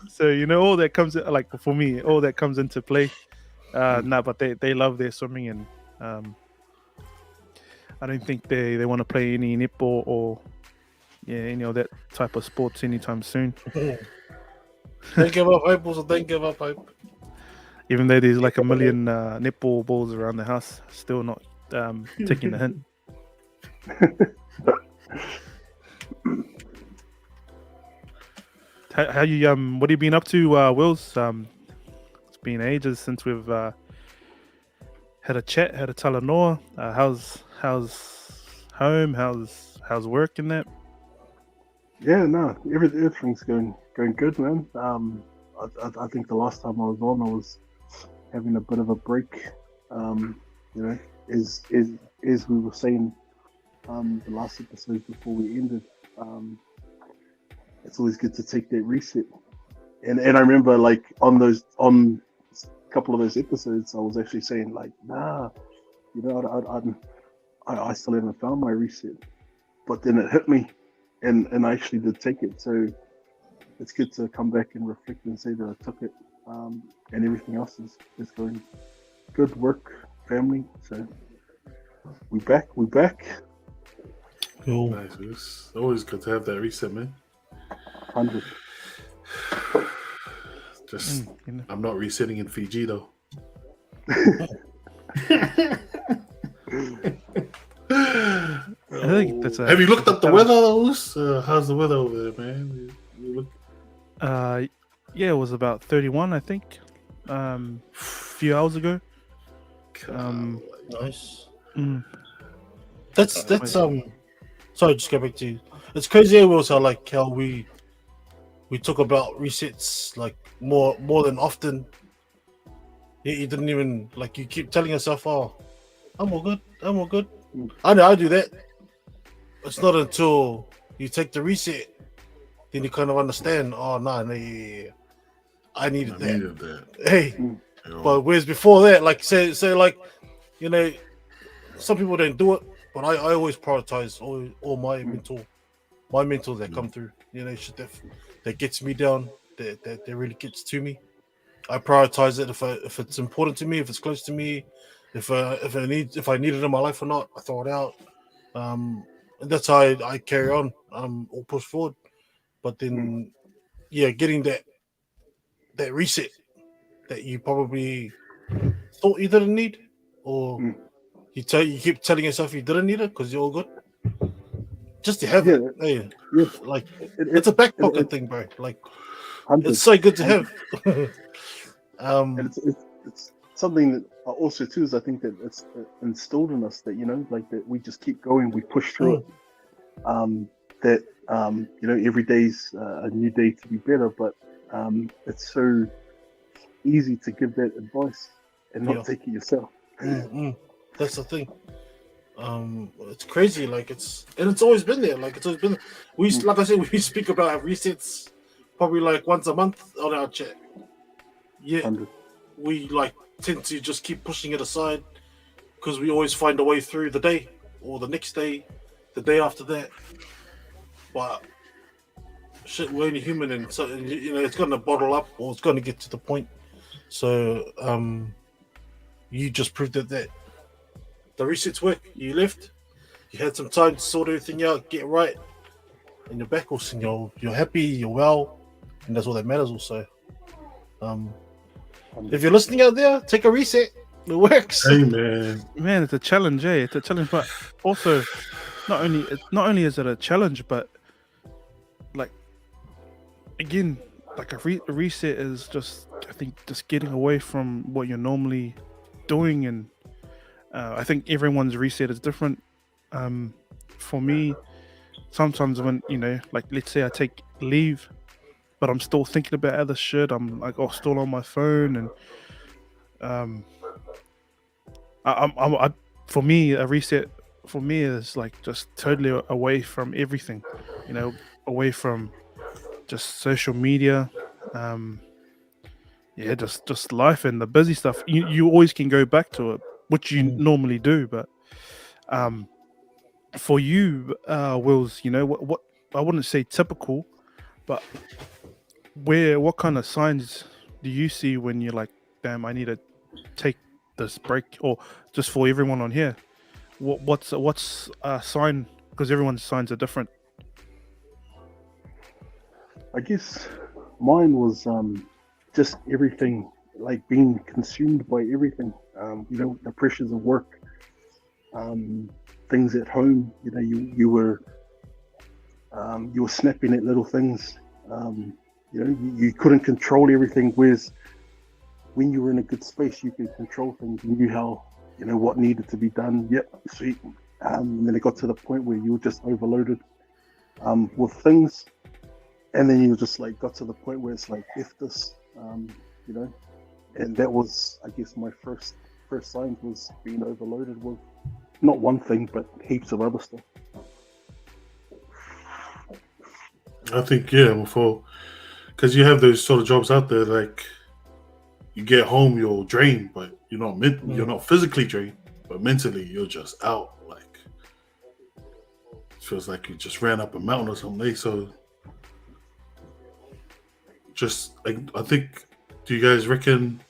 So, you know, all that comes, like, for me, all that comes into play. But they love their swimming, and I don't think they want to play any netball or any of that type of sports anytime soon. Don't give up hope, also don't give up hope. Even though there's like a million netball balls around the house, still not taking the hint. How you what have you been up to, Wills? It's been ages since we've had a chat, had a Talanoa. How's home? How's work and that? Yeah, no, everything's going good, man. I think the last time I was on, I was having a bit of a break. You know, as we were saying, the last episode before we ended, it's always good to take that reset. And I remember like on a couple of those episodes, I was actually saying like, nah, you know, I still haven't found my reset. But then it hit me, and I actually did take it. So it's good to come back and reflect and say that I took it, and everything else is going good. Work, family. So we back. Cool. Nice. It's always good to have that reset, man. 100. Just, You know. I'm not resetting in Fiji though. I think that's Have you looked up the weather? How's the weather over there, man? You look... Yeah, it was about 31, I think. A few hours ago. Nice. Mm. That's sorry, just go back to you. It's crazy also like how we talk about resets like more than often. You didn't even like, you keep telling yourself, oh, I'm all good. I know I do that. It's not until you take the reset then you kind of understand, oh no, yeah. I needed that. Hey, but whereas before that, like say like, you know, some people don't do it, but I always prioritize all my mentals that come through. You know, shit that gets me down, that really gets to me. I prioritize it if it's important to me, if it's close to me, if I need it in my life or not, I throw it out. And that's how I carry on. Or push forward. But then, yeah, getting that reset that you probably thought you didn't need, or you keep telling yourself you didn't need it because you're all good. Just to have it, hey, like it's a back pocket thing, bro. Like 100. it's so good to have. And it's something that also too is I think that it's instilled in us that, you know, like that we just keep going, we push through it. That you know, every day's a new day to be better, but it's so easy to give that advice and not take it yourself. That's the thing. It's crazy. Like it's always been there. Like it's always been. Like I said, we speak about our resets probably like once a month on our chat. Yeah, 100. we like tend to just keep pushing it aside because we always find a way through the day or the next day, the day after that. But shit, we're only human, and so you know it's going to bottle up or it's going to get to the point. So you just proved that the resets work. You left, you had some time to sort everything out, get right, and you're back also, and you're happy, you're well, and that's all that matters also. If you're listening out there, take a reset. It works. Hey man, It's a challenge, eh? It's a challenge, but also not only is it a challenge, but like again, like a reset is just, I think, just getting away from what you're normally doing, and I think everyone's reset is different. For me, sometimes when, you know, like let's say I take leave, but I'm still thinking about other shit. I'm like, still on my phone, and for me, a reset for me is like just totally away from everything, you know, away from just social media, just life and the busy stuff. You always can go back to it, which you normally do, but for you, Wills, you know, what I wouldn't say typical, but what kind of signs do you see when you're like, damn, I need to take this break? Or just for everyone on here, what's a sign? Because everyone's signs are different. I guess mine was just everything, like being consumed by everything. You know, the pressures of work, things at home. You know, you were snapping at little things. You know, you couldn't control everything. Whereas when you were in a good space, you could control things. You knew how, you know, what needed to be done. Yep, sweet. And then it got to the point where you were just overloaded with things, and then you just like got to the point where it's like, if this, you know, and that was, I guess, my first sign was being overloaded with not one thing but heaps of other stuff. I think because you have those sort of jobs out there, like you get home, you're drained, but you're not physically drained, but mentally you're just out. Like it feels like you just ran up a mountain or something. So just I think, do you guys reckon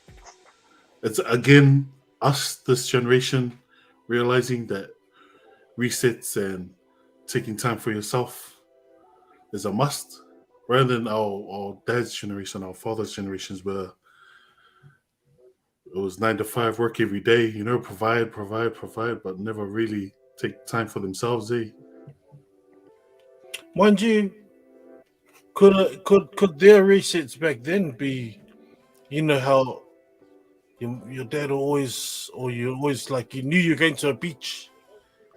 it's again us, this generation, realizing that resets and taking time for yourself is a must, rather than our dad's generation, our father's generations, where it was 9 to 5 work every day, you know, provide, but never really take time for themselves, eh? Mind you, could their resets back then be, you know, how your dad always, or you always, like, you knew you're going to a beach,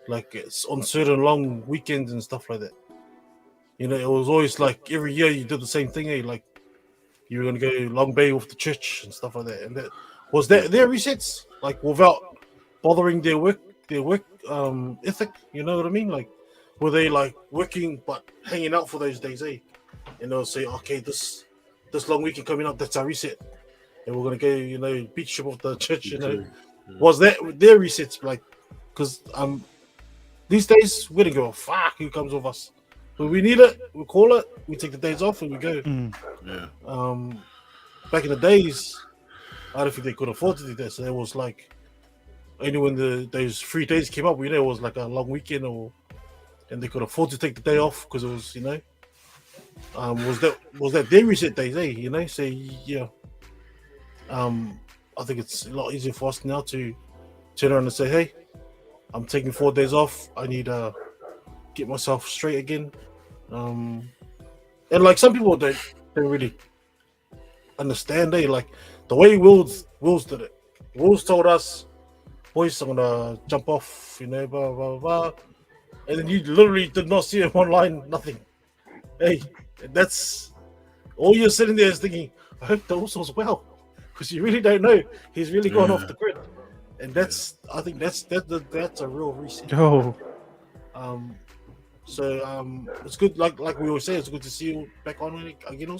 like it's on certain long weekends and stuff like that. You know, it was always like every year you did the same thing, eh? Like you were going to go Long Bay with the church and stuff like that. And that was their resets, like without bothering their work ethic. You know what I mean? Like, were they like working but hanging out for those days, eh? And they'll say, okay, this long weekend coming up, that's our reset, and we're gonna go, you know, beach trip with the church. You know, was that their resets? Like, because these days we don't give a fuck who comes with us. When we need it, we call it, we take the days off and we go. Yeah. Back in the days, I don't think they could afford to do that. So it was like only when those 3 days came up, you know, it was like a long weekend, and they could afford to take the day off because it was, you know, was that their reset days, eh? You know, so yeah. I think it's a lot easier for us now to turn around and say, hey, I'm taking 4 days off. I need to get myself straight again. And like some people don't really understand, like the way Wills did it. Wills told us, boys, I'm gonna jump off, you know, blah blah blah, and then you literally did not see him online, nothing. Hey, that's all you're sitting there is thinking, I hope the Usos well, because you really don't know. He's really gone off the grid, and I think that's a real reset. Oh, So it's good. Like we always say, it's good to see you back on again.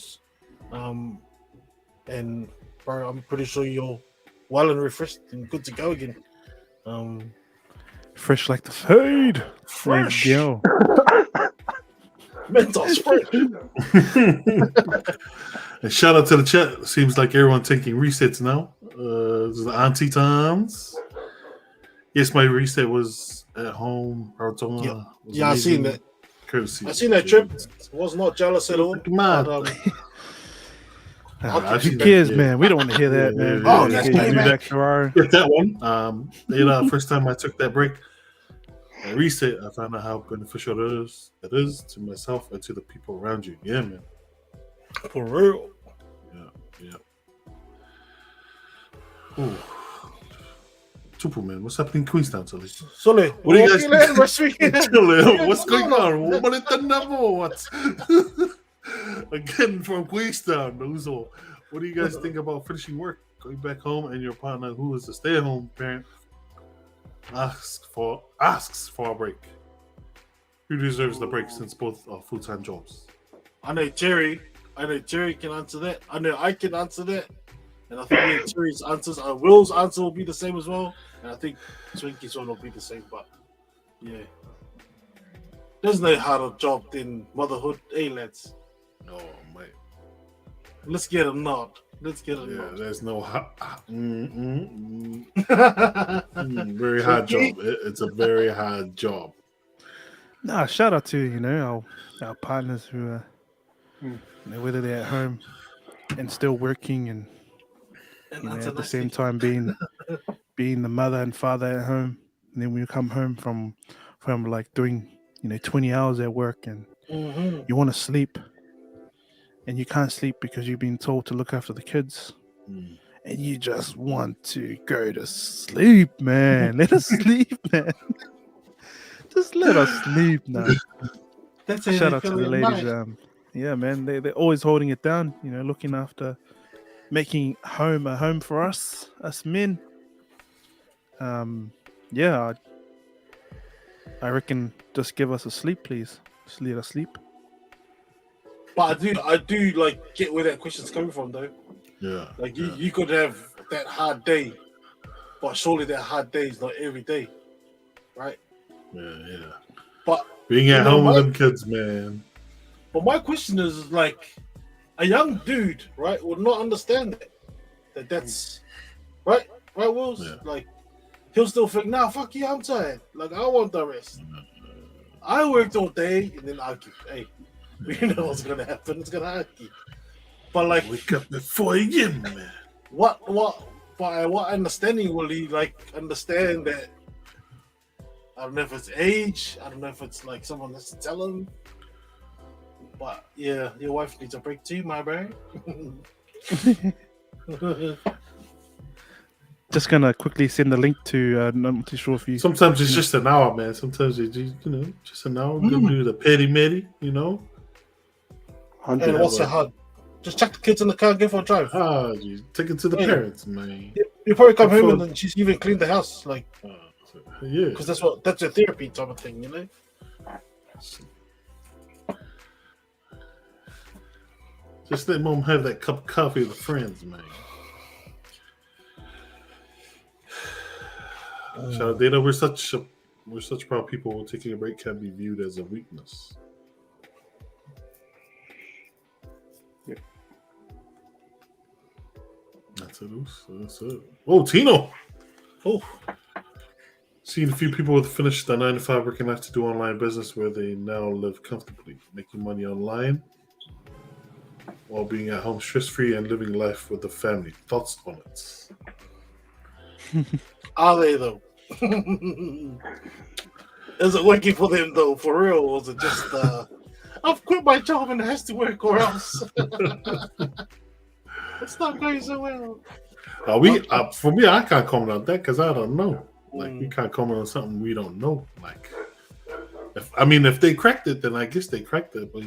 And bro, I'm pretty sure you're well and refreshed and good to go again. fresh like the fade. Fresh. There you go. Mentos fresh. And shout out to the chat. Seems like everyone taking resets now. This is the auntie times. Yes, my reset was at home. Rarotonga was Yeah, I seen that. Courtesy. I seen that trip. Was not jealous at all. Mad. But, Who cares, man? We don't want to hear that, man. Oh, that's You payback. do back to our... That one. You know, first time I took that break, I reset, I found out how beneficial it is to myself and to the people around you. Yeah, man. For real. Yeah. Ooh. Tupu, man. What's happening in Queenstown, Tully? Sully, What do you guys think? think? What's going on? What? Again from Queenstown, Uzo. What do you guys think about finishing work, going back home, and your partner, who is a stay-at-home parent, asks for a break? Who deserves the break since both are full-time jobs? I know Jerry can answer that. I know I can answer that. And I think Terry's answers, Will's answer will be the same as well. And I think Swinkie's one will be the same. But yeah, there's no harder job than motherhood, lads? Oh, mate. Let's get a nod. Yeah, there's no very hard job. It's a very hard job. Nah, shout out to, our partners who whether they're at home and still working and at the same time being the mother and father at home. And then when you come home from from like doing 20 hours at work, and Mhm. you want to sleep, and you can't sleep because you've been told to look after the kids, Mm. and you just want to go to sleep, man. Let us sleep, man. Just let us sleep now. That's how Shout they out to feel the at ladies. night. Yeah, man, they're always holding it down, looking after, making home a home for us men. Yeah, I reckon just give us a sleep, please. Just let us sleep. But I do like get where that question's coming from, though. Yeah. Like yeah. you could have that hard day, but surely that hard day is not every day, right? Yeah. But Being at home with them kids, man. But my question is like, a young dude, right, would not understand that's right, Wills. Yeah. Like, he'll still think, nah, fuck you, I'm tired. Like, I want the rest. I worked all day, and then argue. Hey, we know what's gonna happen. It's gonna argue. But like, wake up at 4 a.m., man. By what understanding will he like understand that? I don't know if it's age. I don't know if it's like someone has to tell him. But yeah, your wife needs a break too, my bro. Just gonna quickly send the link to. I'm not too sure if you. Sometimes it's just an hour, man. Sometimes it's just an hour. Go do the petty metty, And what's it hard? Just chuck the kids in the car, and go for a drive. You take it to the parents, man. You probably come home and then she's even cleaned the house, like yeah, because that's your therapy type of thing, Just let mom have that cup of coffee with friends, man. Shout out, Data. We're such proud people. Taking a break can be viewed as a weakness. Yeah. That's it. Oh, Tino. Oh. Seen a few people with finished their 9-to-5 working life to do online business where they now live comfortably, making money online while being at home stress-free and living life with the family. Thoughts on it? Are they though? Is it working for them though, for real? Or was it just I've quit my job and it has to work or else it's not going so well? For me, I can't comment on that because I don't know. Like we can't comment on something we don't know. Like, if they cracked it, then I guess they cracked it. But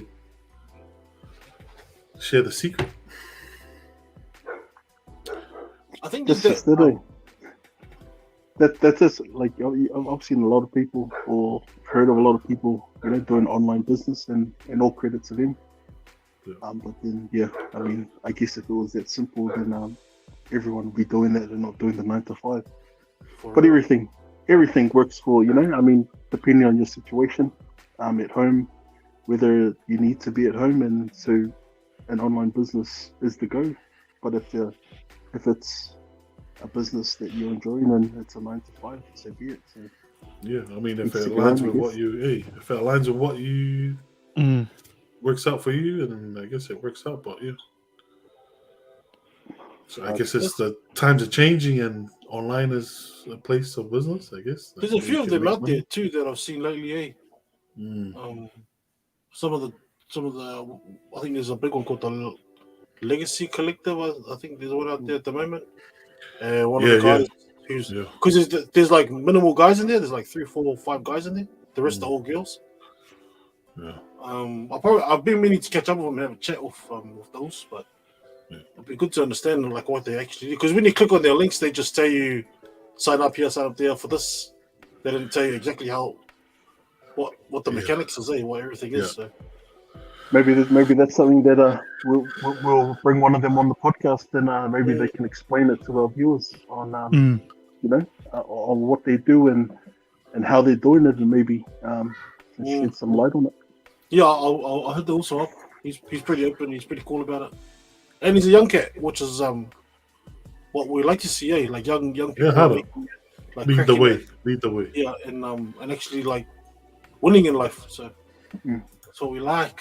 share the secret. I think that's just the thing. That's just like I've seen a lot of people or heard of a lot of people, doing online business, and all credit to them. Yeah. But then, I guess if it was that simple, then everyone would be doing that and not doing the 9-to-5. But everything works for depending on your situation, at home, whether you need to be at home, and so an online business is the go. But if it's a business that you're enjoying and it's a 9-to-5, so be it. So, yeah, if it aligns with what you, works out for you, and I guess it works out. But yeah, so I guess it's the times are changing, and online is a place of business. I guess there's a few of them out there too that I've seen lately. Some of the I think there's a big one called the Legacy Collective. I think there's one out there at the moment. One of the guys who's because there's like minimal guys in there. There's like 3, 4, 5 guys in there. The rest are all girls. Yeah. I've been meaning to catch up with them and have a chat with those, but it'd be good to understand like what they actually do. Because when you click on their links, they just tell you sign up here, sign up there for this. They didn't tell you exactly what the mechanics is, what everything is. So. Maybe that's something that we'll bring one of them on the podcast, and maybe they can explain it to our viewers on on what they do and how they're doing it, and maybe shed some light on it. Yeah, I heard that also up. He's pretty open. He's pretty cool about it, and he's a young cat, which is what we like to see. Like young people. Yeah, lead the way. Yeah, and actually like winning in life. So that's what we like.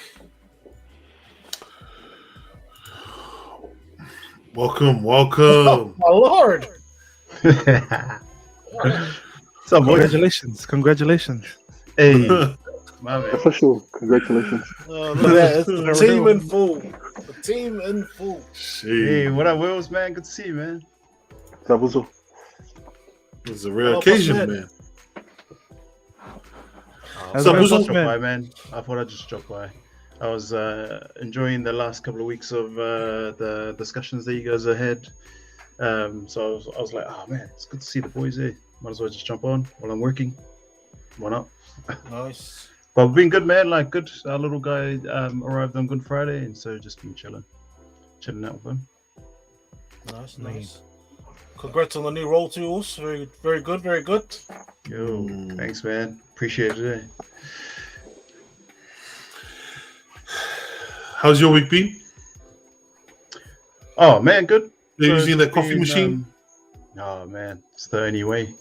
Welcome. Oh, my lord! Congratulations. Hey, my man. Official. Congratulations. Oh, look at that. It's the team in full. The team in full. Hey, what up, Wills, man? Good to see you, man. Zabuzo. It's a rare Oh, occasion, boss man. How's So, it going, who's boss Drop man? by, man. I thought I'd just drop by. I was enjoying the last couple of weeks of the discussions that you guys have had. So I was like, oh man, it's good to see the boys here. Might as well just jump on while I'm working. Why not? Nice. But we've been good, man. Like good. Our little guy arrived on Good Friday, and so just been chilling out with him. Nice. Congrats on the new role too, Us. Very, very good, very good. Yo, thanks, man. Appreciate it. Eh? How's your week been? Oh man, good. Are you using it's that coffee been, machine? Oh man, it's the only way.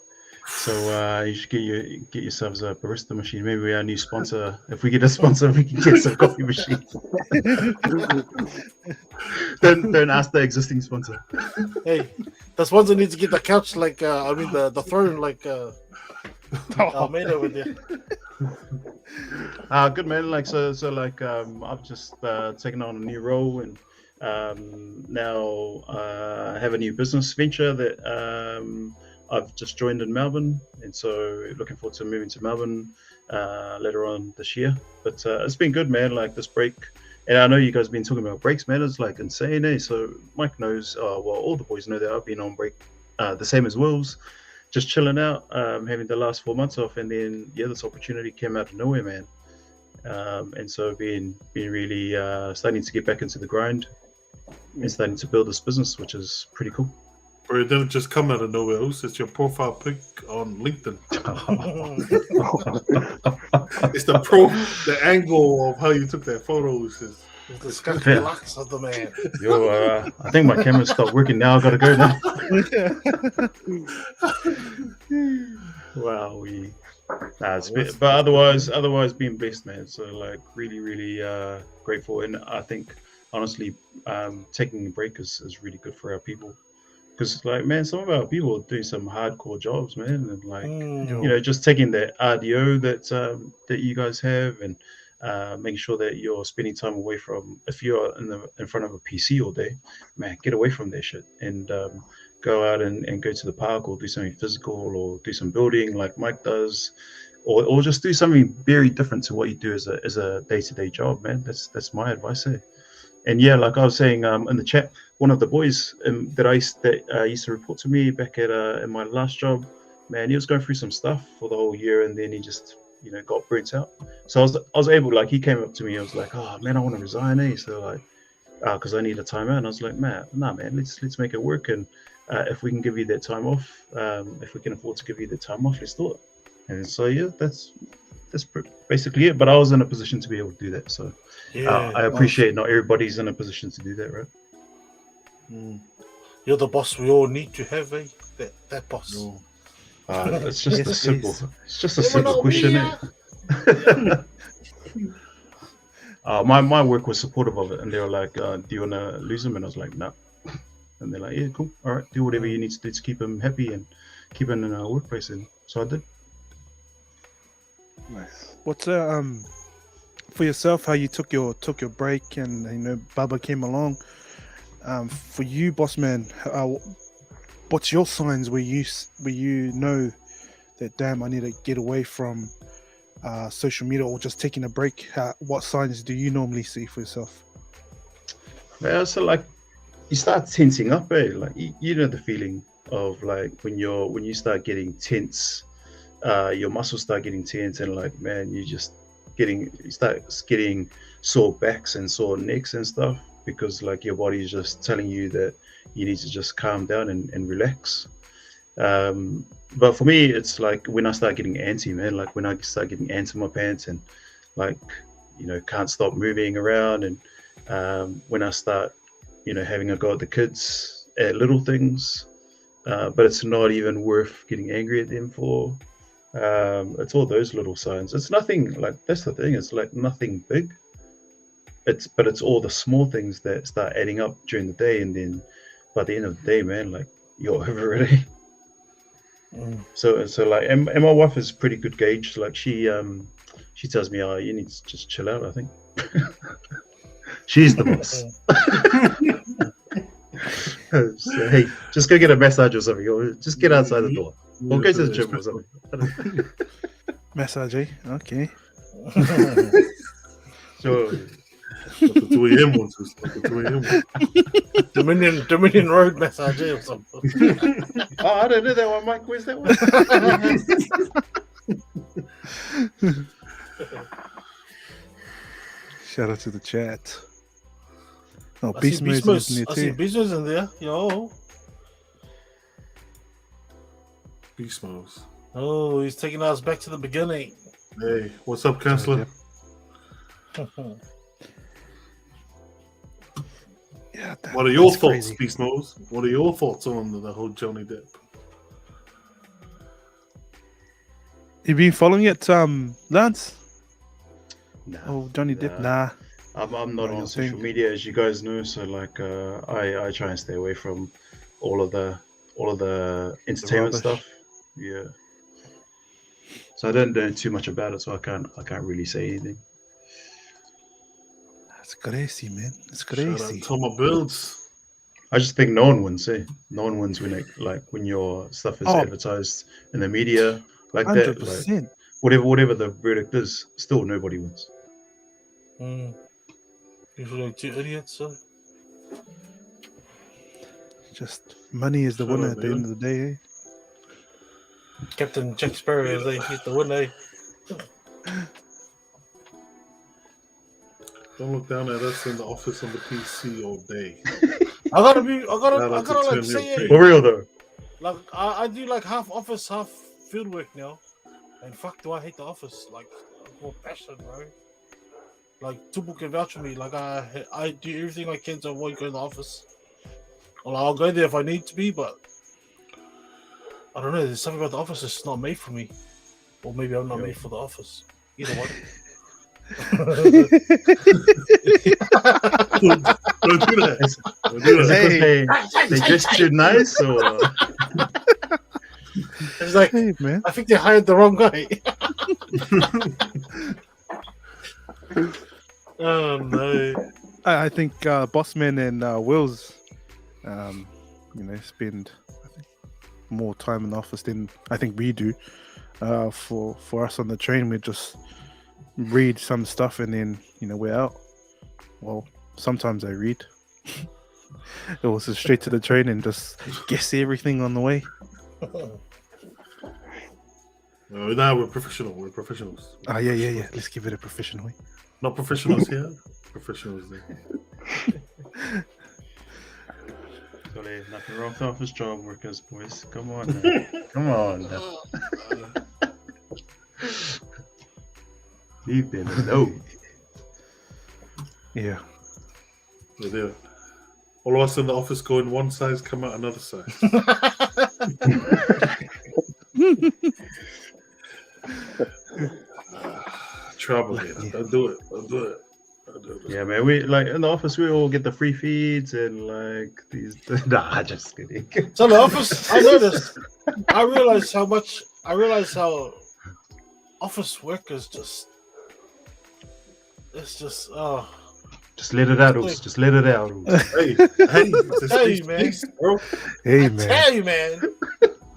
So you should get yourselves a barista machine. Maybe we're our new sponsor. If we get a sponsor, we can get some coffee machines. don't ask the existing sponsor. Hey, the sponsor needs to get the couch the throne made over there. Good man. I've just taken on a new role and now have a new business venture that I've just joined in Melbourne, and so looking forward to moving to Melbourne later on this year. But it's been good, man. Like this break, and I know you guys have been talking about breaks, man. It's like insane, eh? So Mike knows, all the boys know that I've been on break, the same as Will's, just chilling out, having the last 4 months off, and then this opportunity came out of nowhere, man. And so being really starting to get back into the grind and starting to build this business, which is pretty cool. Or it didn't just come out of nowhere. It's your profile pic on LinkedIn. It's the angle of how you took that photos. It's the skunk relax of the man. Yo, I think my camera stopped working now. I gotta go now. Wow, but otherwise being blessed, man. So like really grateful, and I think honestly, taking a break is really good for our people. Because, like, man, some of our people are doing some hardcore jobs, man, and like, just taking that RDO that you guys have, and making sure that you're spending time away from. If you're in front of a PC all day, man, get away from that shit and go out and go to the park or do something physical or do some building like Mike does, or just do something very different to what you do as a day-to-day job, man. That's my advice there. And yeah, like I was saying in the chat, one of the boys that used to report to me back at in my last job, man, he was going through some stuff for the whole year, and then he just got burnt out. So I was able, like, he came up to me, I was like, oh man, I want to resign, eh? So like, because I need a time out. And I was like, man, let's make it work. And if we can give you that time off, if we can afford to give you the time off, let's do it. And so yeah, that's basically it. But I was in a position to be able to do that, so I appreciate not everybody's in a position to do that, right? You're the boss we all need to have, eh? That boss. It's just Yes, a simple. please. It's just a simple question. My work was supportive of it, and they were like, "Do you want to lose him?" And I was like, "No." And they're like, "Yeah, cool. All right, do whatever you need to do to keep him happy and keep him in our workplace." And so I did. Nice. What's for yourself? How you took your break, and Baba came along. For you, boss man, what's your signs where you know that damn, I need to get away from social media or just taking a break? What signs do you normally see for yourself? Yeah, so like you start tensing up, eh? Like you know the feeling of like when you start getting tense, your muscles start getting tense, and like, man, you start getting sore backs and sore necks and stuff, because like your body is just telling you that you need to just calm down and relax. But for me, it's like when I start getting antsy, man, like when I start getting ants in my pants and like, can't stop moving around, and when I start, having a go at the kids at little things, but it's not even worth getting angry at them for. It's all those little signs. It's nothing, like, that's the thing, it's like nothing big. But it's all the small things that start adding up during the day, and then by the end of the day, man, like, you're over it. So like, and my wife is pretty good gauge. Like she tells me, "Oh, you need to just chill out." I think she's the boss. So, hey, just go get a massage or something, or just get outside the door, or go to the gym or something. Massage, eh? Okay. Sure. Dominion Road massage or something. Oh, I don't know that one, Mike. Where's that one? Shout out to the chat. Oh, I Beast see Mode's Beast in there Mode. I see too. Beast Mode's in there. Yo. Beast modes. Oh, he's taking us back to the beginning. Hey, what's up, Counselor? Yeah, What are your that's thoughts, crazy. Beast Modes? What are your thoughts on the whole Johnny Depp? You been following it, Lance? Nah, Oh, Johnny Depp? Nah. I'm not What do on you social think? media, as you guys know. So like, I try and stay away from all of the entertainment rubbish. stuff. Yeah. So I don't know too much about it, so I can't really say anything. That's crazy, man. It's Shout out crazy. to my builds. I just think no one wins. No one wins when when your stuff is Oh. advertised in the media like that. Like 100%. whatever the verdict is, still nobody wins. You feel like two idiots, so. Just money is the Shut winner up, at the man. end of the day, eh? Captain Jack Sparrow is like, he's the winner. Don't look down at us in the office on the PC all day. I gotta Shout out to like Turn say Your it. Pig. For real though. Like I do like half office, half field work now. And fuck, do I hate the office? Like, more passion, bro. Like, Tupu can vouch for me. Like, I do everything I can to avoid going to the office. Well, I'll go there if I need to be, but I don't know. There's something about the office that's not made for me, or maybe I'm not made for the office. Either one. Don't do that. Don't do Is that. it because they dress too nice, or It's like, Hey, man. I think they hired the wrong guy. Oh no. I think Bossman and Wills, spend I think, more time in the office than I think we do. For us on the train, we just read some stuff and then we're out. Well, sometimes I read. It was just straight to the train and just guess everything on the way. No, we're professional. We're professionals. Yeah. Let's give it a professional way. Not professionals here. Professionals there. so there's nothing wrong with office job workers, boys. Come on, now. Come on. Now. You've been know. Yeah. We're there. All of us in the office go in one size, come out another size. Trouble here. Don't do it. Don't do it. Don't do it. Yeah, man. We like in the office. We all get the free feeds and like these. Nah, just kidding. So the office, I noticed. I realized how office workers just. It's just Just let it out, Oos. Just let it out. Oos. Hey, tell hey, you, man. bro. Hey, I man. tell you, man.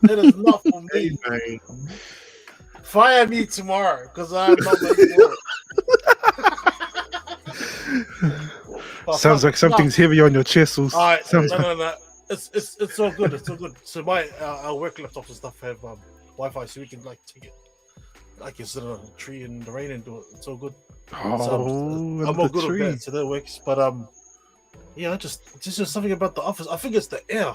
That is not for Hey, me. man. Fire me tomorrow because I'm not making work. Sounds like something's heavy on your chest. All right, Sounds no. It's all good. It's all good. So my our work laptops and stuff have Wi-Fi, so we can like take it. I can sit on a tree in the rain and do it. It's all good. Oh, I'm all good with that, so that works. But yeah, just something about the office. I think it's the air.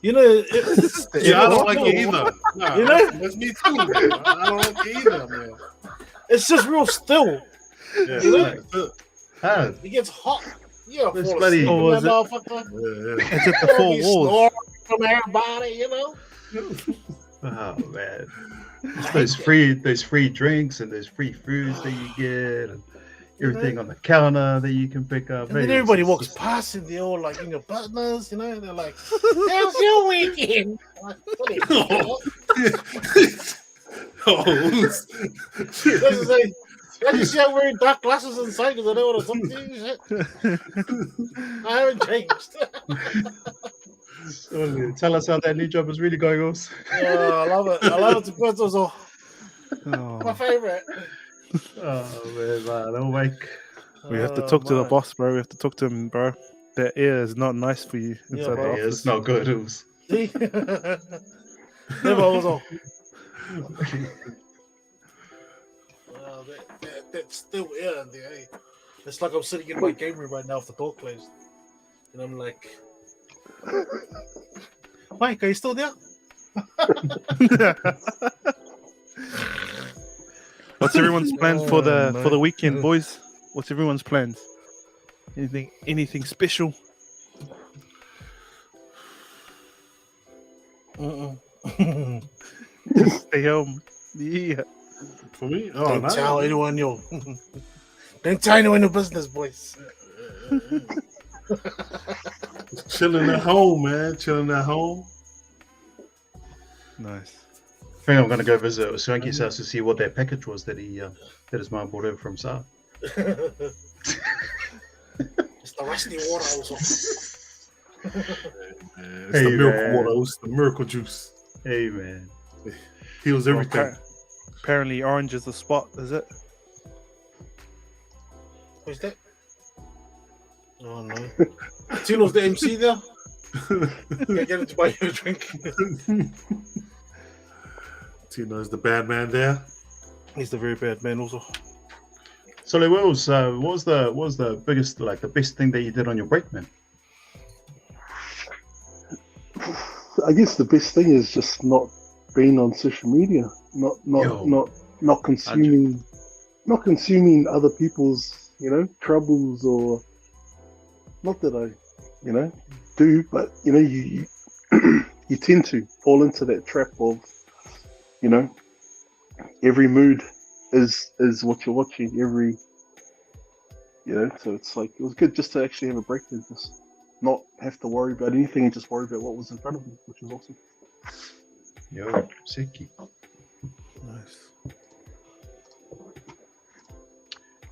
You know, it's Yeah, I don't like it either. Nah, You know? that's me too, man. I don't like it either, man. It's just real still. Yeah, You know? like, Ah, It gets hot. Yeah, It's fall bloody- asleep Oh, in is that it? motherfucker. yeah. It's at the four Be walls. snoring from everybody, you know. oh man. Those free drinks and those free foods that you get and everything on the counter that you can pick up. And then Hey, everybody it's walks just- past and they're all like in your partners, you know. They're like, "How's your weekend?" Like, what is it? Oh, That's the thing. I just see I'm wearing dark glasses inside because I know what I'm talking to. I haven't changed. So, tell us how that new job is really going, Oz. Oh, I love it. I love it to put also. My Oh, favorite. Oh man, oh Mike. we have to talk to the man. boss, bro. We have to talk to him, bro. That air is not nice for you Yeah, inside bro. the Yeah, office. it's not good, Oz. See? Never also. That's still air in there. Eh? It's like I'm sitting in my game room right now with the door closed. And I'm like, Mike, are you still there? What's everyone's plans for the Oh, no. weekend, boys? What's everyone's plans? Anything special? Stay home. Yeah. for me? Oh, Don't nice. tell anyone, yo. Don't tell anyone the business, boys. Chilling at home, man. Chilling at home. Nice. I think I'm gonna go visit Swanky's house to see what that package was that he that his mum brought over from Saab. It's the rusty water also. Man, it's Hey, the miracle man. water. It's the miracle juice. Hey man. Heals everything. Apparently, orange is the spot. Is it? Who's that? Oh no. Tino's the MC there. Get him to buy you a drink. Tino is the bad man there. He's the very bad man also. So like, what was the biggest, like the best thing that you did on your break, man? I guess the best thing is just not being on social media, Yo. not consuming other people's, troubles, or not that I, do, but you you tend to fall into that trap of, every mood is what you're watching, so it's like, it was good just to actually have a break and just not have to worry about anything and just worry about what was in front of me, which was awesome. Yo, sicky. Nice.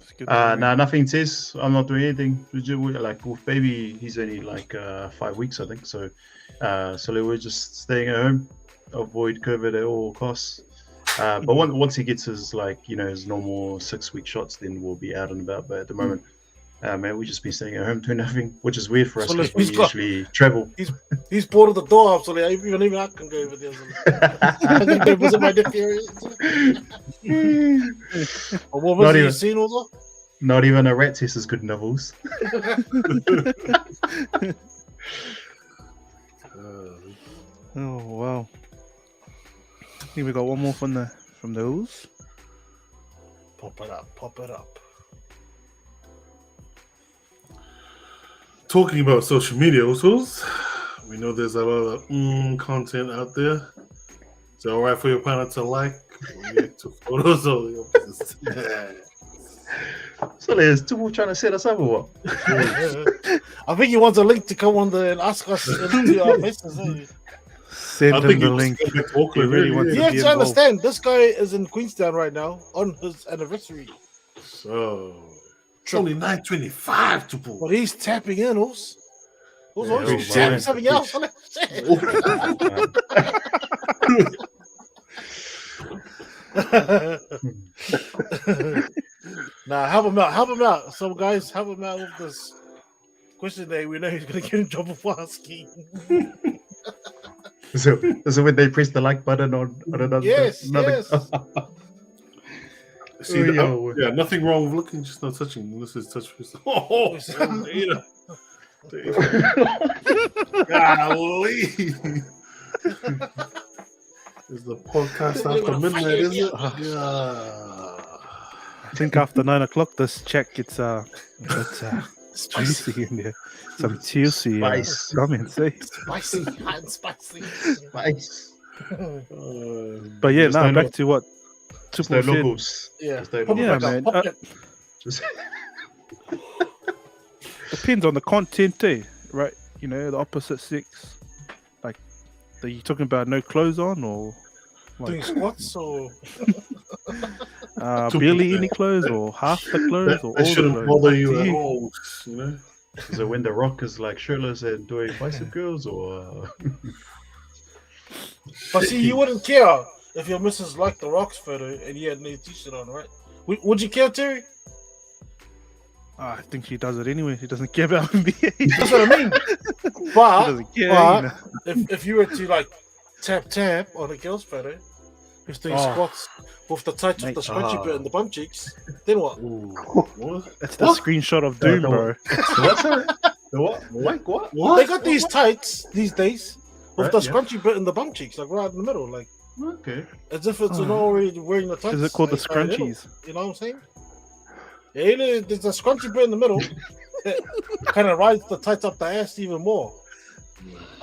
It's good. Nah, nothing says I'm not doing anything. Like with baby, he's only like 5 weeks, I think. So, we're just staying at home, avoid COVID at all costs. But once he gets his his normal 6-week shots, then we'll be out and about. But at the moment, man, we've just been staying at home doing nothing, which is weird for us So because we he's got- usually travel. He's boarded the door up, so even I can go over there. I can go visit my nephew. Or what Not was even- you seen also? Not even a rat test is good novels. Oh wow. I think we got one more from the Ooze. Pop it up. Talking about social media, also, we know there's a lot of content out there. Is it all right for your partner to react to photos of your business? So there's two trying to set us up or what? I think he wants a link to come on and ask us into our faces. Eh? Send him the link. He He really wants You to have be to involved. understand, this guy is in Queenstown right now on his anniversary. So it's only 9:25 to pull. But he's tapping in, also. Also, Yeah, he's oh, tapping man. something else. Nah, help him out. So, guys, help him out with this question day. We know he's going to get in trouble for asking. So when they press the like button on another. Yes. See, yeah, nothing wrong with looking, just not touching. Unless it's touch. Oh, Dana. Golly. Is the podcast after midnight, is it? Yeah. I think after 9 o'clock, this chat gets it's juicy in there. Some juicy Spice. comments, eh? Spicy, hot and spicy. Nice. But yeah, Just now don't back know. to what Just Tupu their said. logos. Yeah, Just their Pop it Yeah, back up, man. pop it. Just Depends on the content, eh? Right? The opposite sex. Like, are you talking about no clothes on, or Doing squats or barely any clothes, or half the clothes, or That all the shouldn't clothes. bother Up you to at you. all. You know. Is it when the Rock is like shirtless and doing bicep curls, or but see, you wouldn't care if your missus liked the Rock's photo and he had no t-shirt on, right? Would you care, Terry? I think she does it anyway. She doesn't care about NBA. That's what I mean. She But, doesn't care. but You know? if you were to like tap on a girl's photo who's doing squats with the tights with the scrunchy bit and the bum cheeks, then what? Ooh, what? That's the screenshot of doom, bro. what's that? The what? Like what? They got these tights these days with Right, the yeah. scrunchy bit and the bum cheeks, like right in the middle, like Okay. as if it's not already wearing the tights. Is it called the like, right in the middle. scrunchies? You know what I'm saying? Yeah, you know, there's a scrunchy bit in the middle that kind of rides the tights up the ass even more.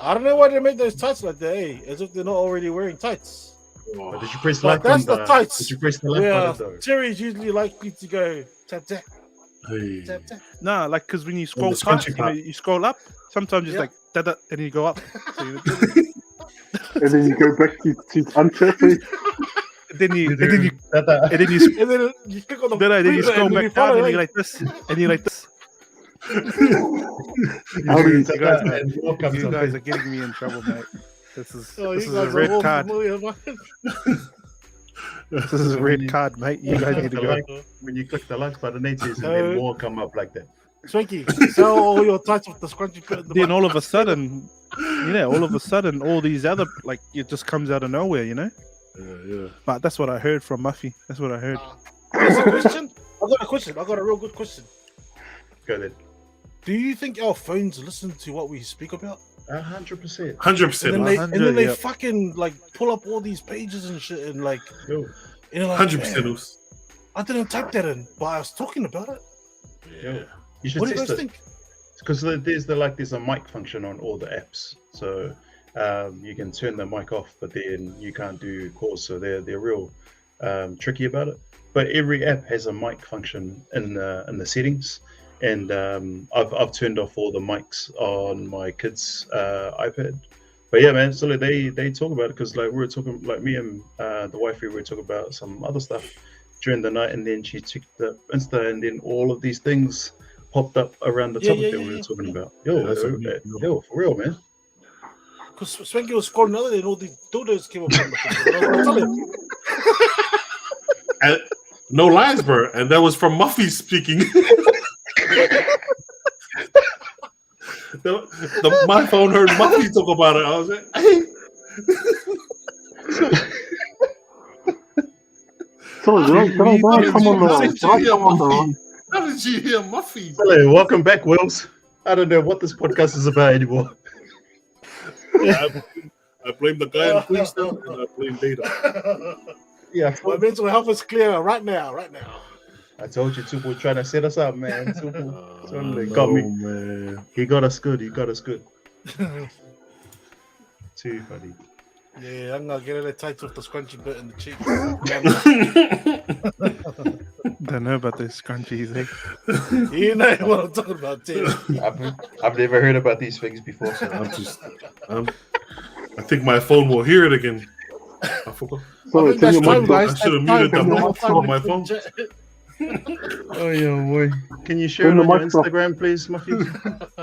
I don't know why they make those tights like that, as if they're not already wearing tights. But did you press But like that's on the tights. Did you press the like Yeah, button though? Terry's usually likely to go tap tap Hey. tap tap. Nah, like because when you scroll the past, scrunchy you, know, part. you scroll up. Sometimes it's Yeah. like da and then you go up. So you, And then you go back to untapping. then you That- and then you And then you click on the then you three scroll button and back you down follow and it. you're like this, and you're like this. How do you- You guys, are, and more comes you up. guys are getting me in trouble, mate. This is Oh, this you is a guys are red all card. familiar, man. This is a red card, mate. You guys need to go. When you click the like button, it says, and So- then more come up like that. Swanky, sell all your tights with the scrunchy bit in the Then back. all of a sudden, all these other it just comes out of nowhere, you know. Yeah. But that's what I heard from Muffy. That's what I heard. Here's a question. I got a question. I got a real good question. Go then. Do you think our phones listen to what we speak about? 100%. 100%. And then they yep. fucking like pull up all these pages and shit and like, Yo, you know, like, 100%. man, I didn't type that in, but I was talking about it. Yeah. you should What do you test guys it. think? Because there's a mic function on all the apps, so you can turn the mic off, but then you can't do calls. So they're real tricky about it. But every app has a mic function in the settings, and I've turned off all the mics on my kids' iPad. But yeah, man, so they talk about it because like we were talking, like me and the wifey we were talking about some other stuff during the night, and then she checked the Insta, and then all of these things popped up around the topic that we were talking about. Yo, Yeah, that's what we- yo, for real, man. Because Swanky was scrolling the other day and all these dildos came up on the picture. I was telling him. And, no lies, bro. And that was from Muffy speaking. My phone heard Muffy talk about it. I was like, hey. So did I come on the wrong? How did you hear Muffy? Hello, welcome back, Wills. I don't know what this podcast is about anymore. I blame the guy in Queenstown and I blame Data. Yeah, My mental health is clear right now. I told you, Tupu trying to set us up, man. Tupu, totally no, got me. Man. He got us good. Too funny. Yeah, I'm gonna get it tight with the scrunchy bit in the cheek. Don't know about those scrunchies, eh? You know what I'm talking about, Tim. I've never heard about these things before. So I think my phone will hear it again. I forgot. So I it's think in that's your time, mic. guys. I should have That's muted the time. mic from my Time. phone. Oh yeah, boy. Can you share Turn it the on your mic off. Instagram, please, Muffy?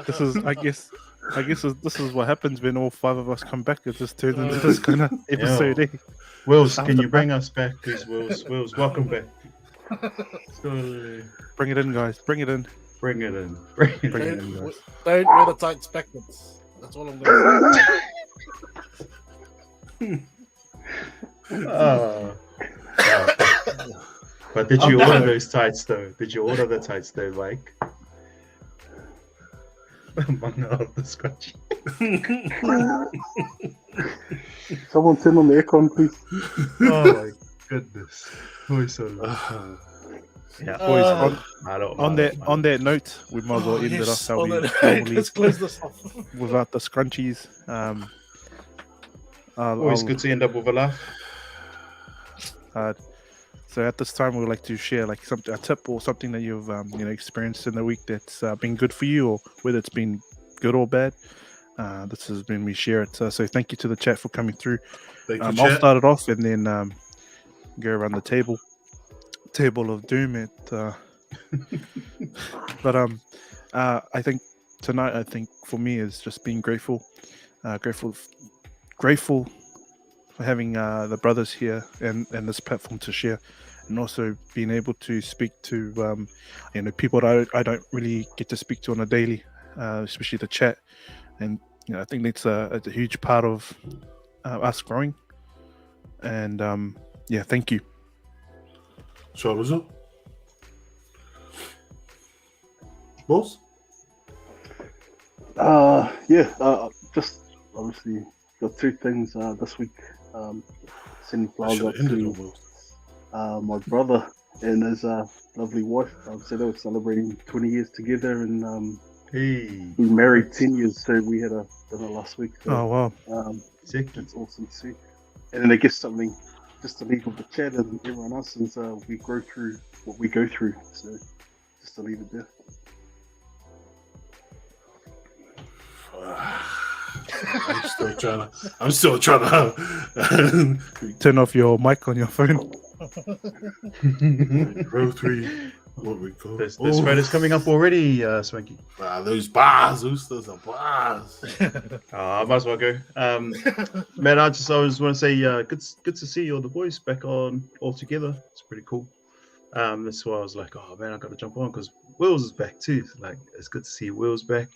This is, this is what happens when all five of us come back. It just turns into this kind of episode, eh? Wills, After can you back. bring us back, please, Wills? Wills, welcome back. Bring it in, guys. Bring it in. Bring it in. Bring it Bring in. it in, guys. Don't wear the tights backwards. That's all I'm gonna say. Oh. But did you order those tights though? Did you order the tights though, Mike? Among all the scratchy. Someone turn on the aircon, please. Oh my goodness. Boy, so Yeah, boys. On that that note, we might as well end it off how on we that note, normally let's close this off. without the scrunchies. always good to end up with a laugh. So at this time, we would like to share like a tip or something that you've experienced in the week that's been good for you, or whether it's been good or bad. this has been me share it. So thank you to the chat for coming through. Thank you, I'll chat. start it off and then go around the table of doom. But I think tonight, for me is just being grateful, grateful for having the brothers here and this platform to share, and also being able to speak to people that I don't really get to speak to on a daily, especially the chat. And I think that's a huge part of us growing. And thank you. Sure, was it? Boss? Just obviously got two things this week. Sending flowers out to my brother and his lovely wife. So they were celebrating 20 years together, and we married 10 years. So we had a dinner last week. So, Oh wow! That's awesome to see. And then I guess something just to leave with the chat and everyone else is we grow through what we go through. So just to leave it there. I'm still trying to turn off your mic on your phone. Row 3. What we call this photo's coming up already, Swanky. Those bars, those are bars. I might as well go. Man, I just want to say, good to see all the boys back on all together. It's pretty cool. That's why I was like, oh man, I got to jump on because Will's is back too. Like, it's good to see Will's back.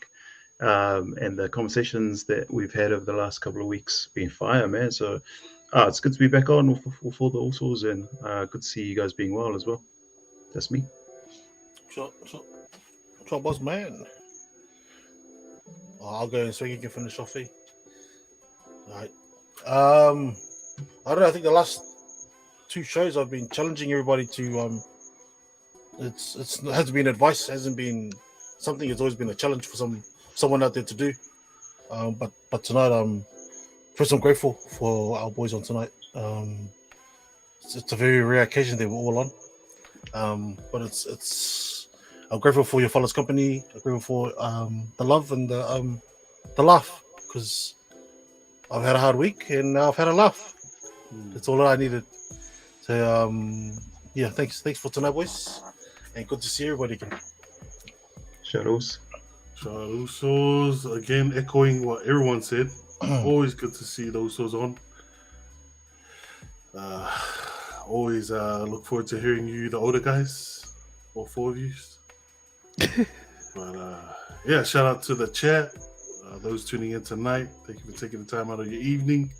And the conversations that we've had over the last couple of weeks being fire, man. So it's good to be back on with all the Usos, and good to see you guys being well as well. That's me. Sure, boss man. I'll go and so you can finish off here. All right. I don't know. I think the last 2 shows I've been challenging everybody to. It hasn't been advice. Hasn't been something. It's always been a challenge for someone out there to do. But tonight, first I'm grateful for our boys on tonight. It's a very rare occasion they were all on. But it's I'm grateful for your fellas' company. I'm grateful for the love and the laugh, because I've had a hard week and now I've had a laugh. That's all that I needed. So thanks for tonight, boys, and good to see everybody again. Shadows. Usos, again, echoing what everyone said. Always good to see those Usos on. Always look forward to hearing you, the older guys, all 4 of you. But shout out to the chat, those tuning in tonight. Thank you for taking the time out of your evening.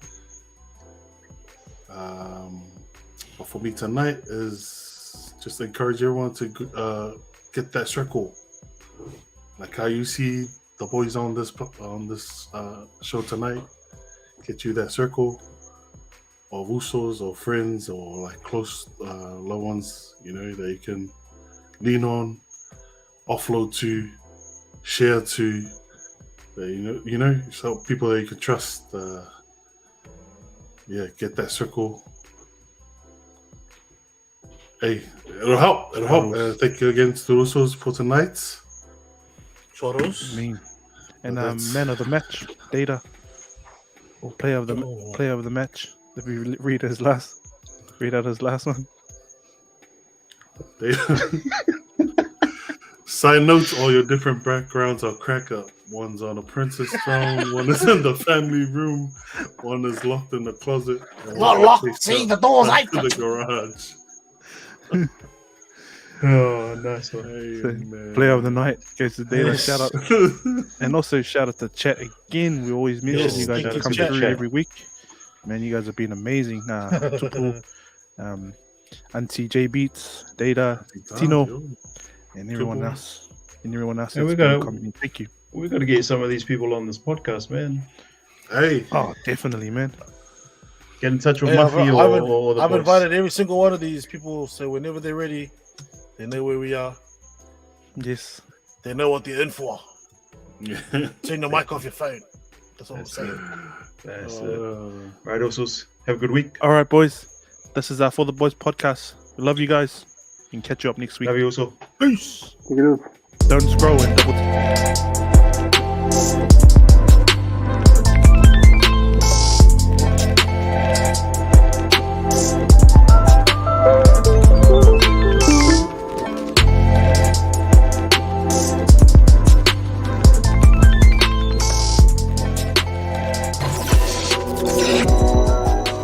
But for me tonight is just to encourage everyone to get that circle. Like how you see the boys on this show tonight, get you that circle of Usos or friends or like close loved ones, that you can lean on, offload to, share to, so people that you can trust. Get that circle. Hey, it'll help. Thank you again to the Usos for tonight. Choros. Mean. And man of the match, Data. Or player of the match. Let me read out his last one. Side notes, all your different backgrounds are crack up. One's on a princess throne, one is in the family room, one is locked in the closet. Not locked, see, the door's open. To the garage. Oh, nice one. Hey, Player of the night goes to Data. Shout out. And also shout out to chat again. We always mention you guys come through every week. Man, you guys have been amazing. Tupu, Auntie J Beats, Data, Tino, and everyone else. And everyone else. Thank you. We got to get some of these people on this podcast, man. Hey. Oh, definitely, man. Get in touch with Muffy or the I've boss. invited every single one of these people, so whenever they're ready, they know where we are. Yes. They know what they're in for. Turn the mic off your phone. That's all I'm saying. That's it. Right, Usos. Have a good week. All right, boys. This is our For the Boys podcast. We love you guys. And catch you up next week. Love you also. Peace. Take it up. Don't scroll and double.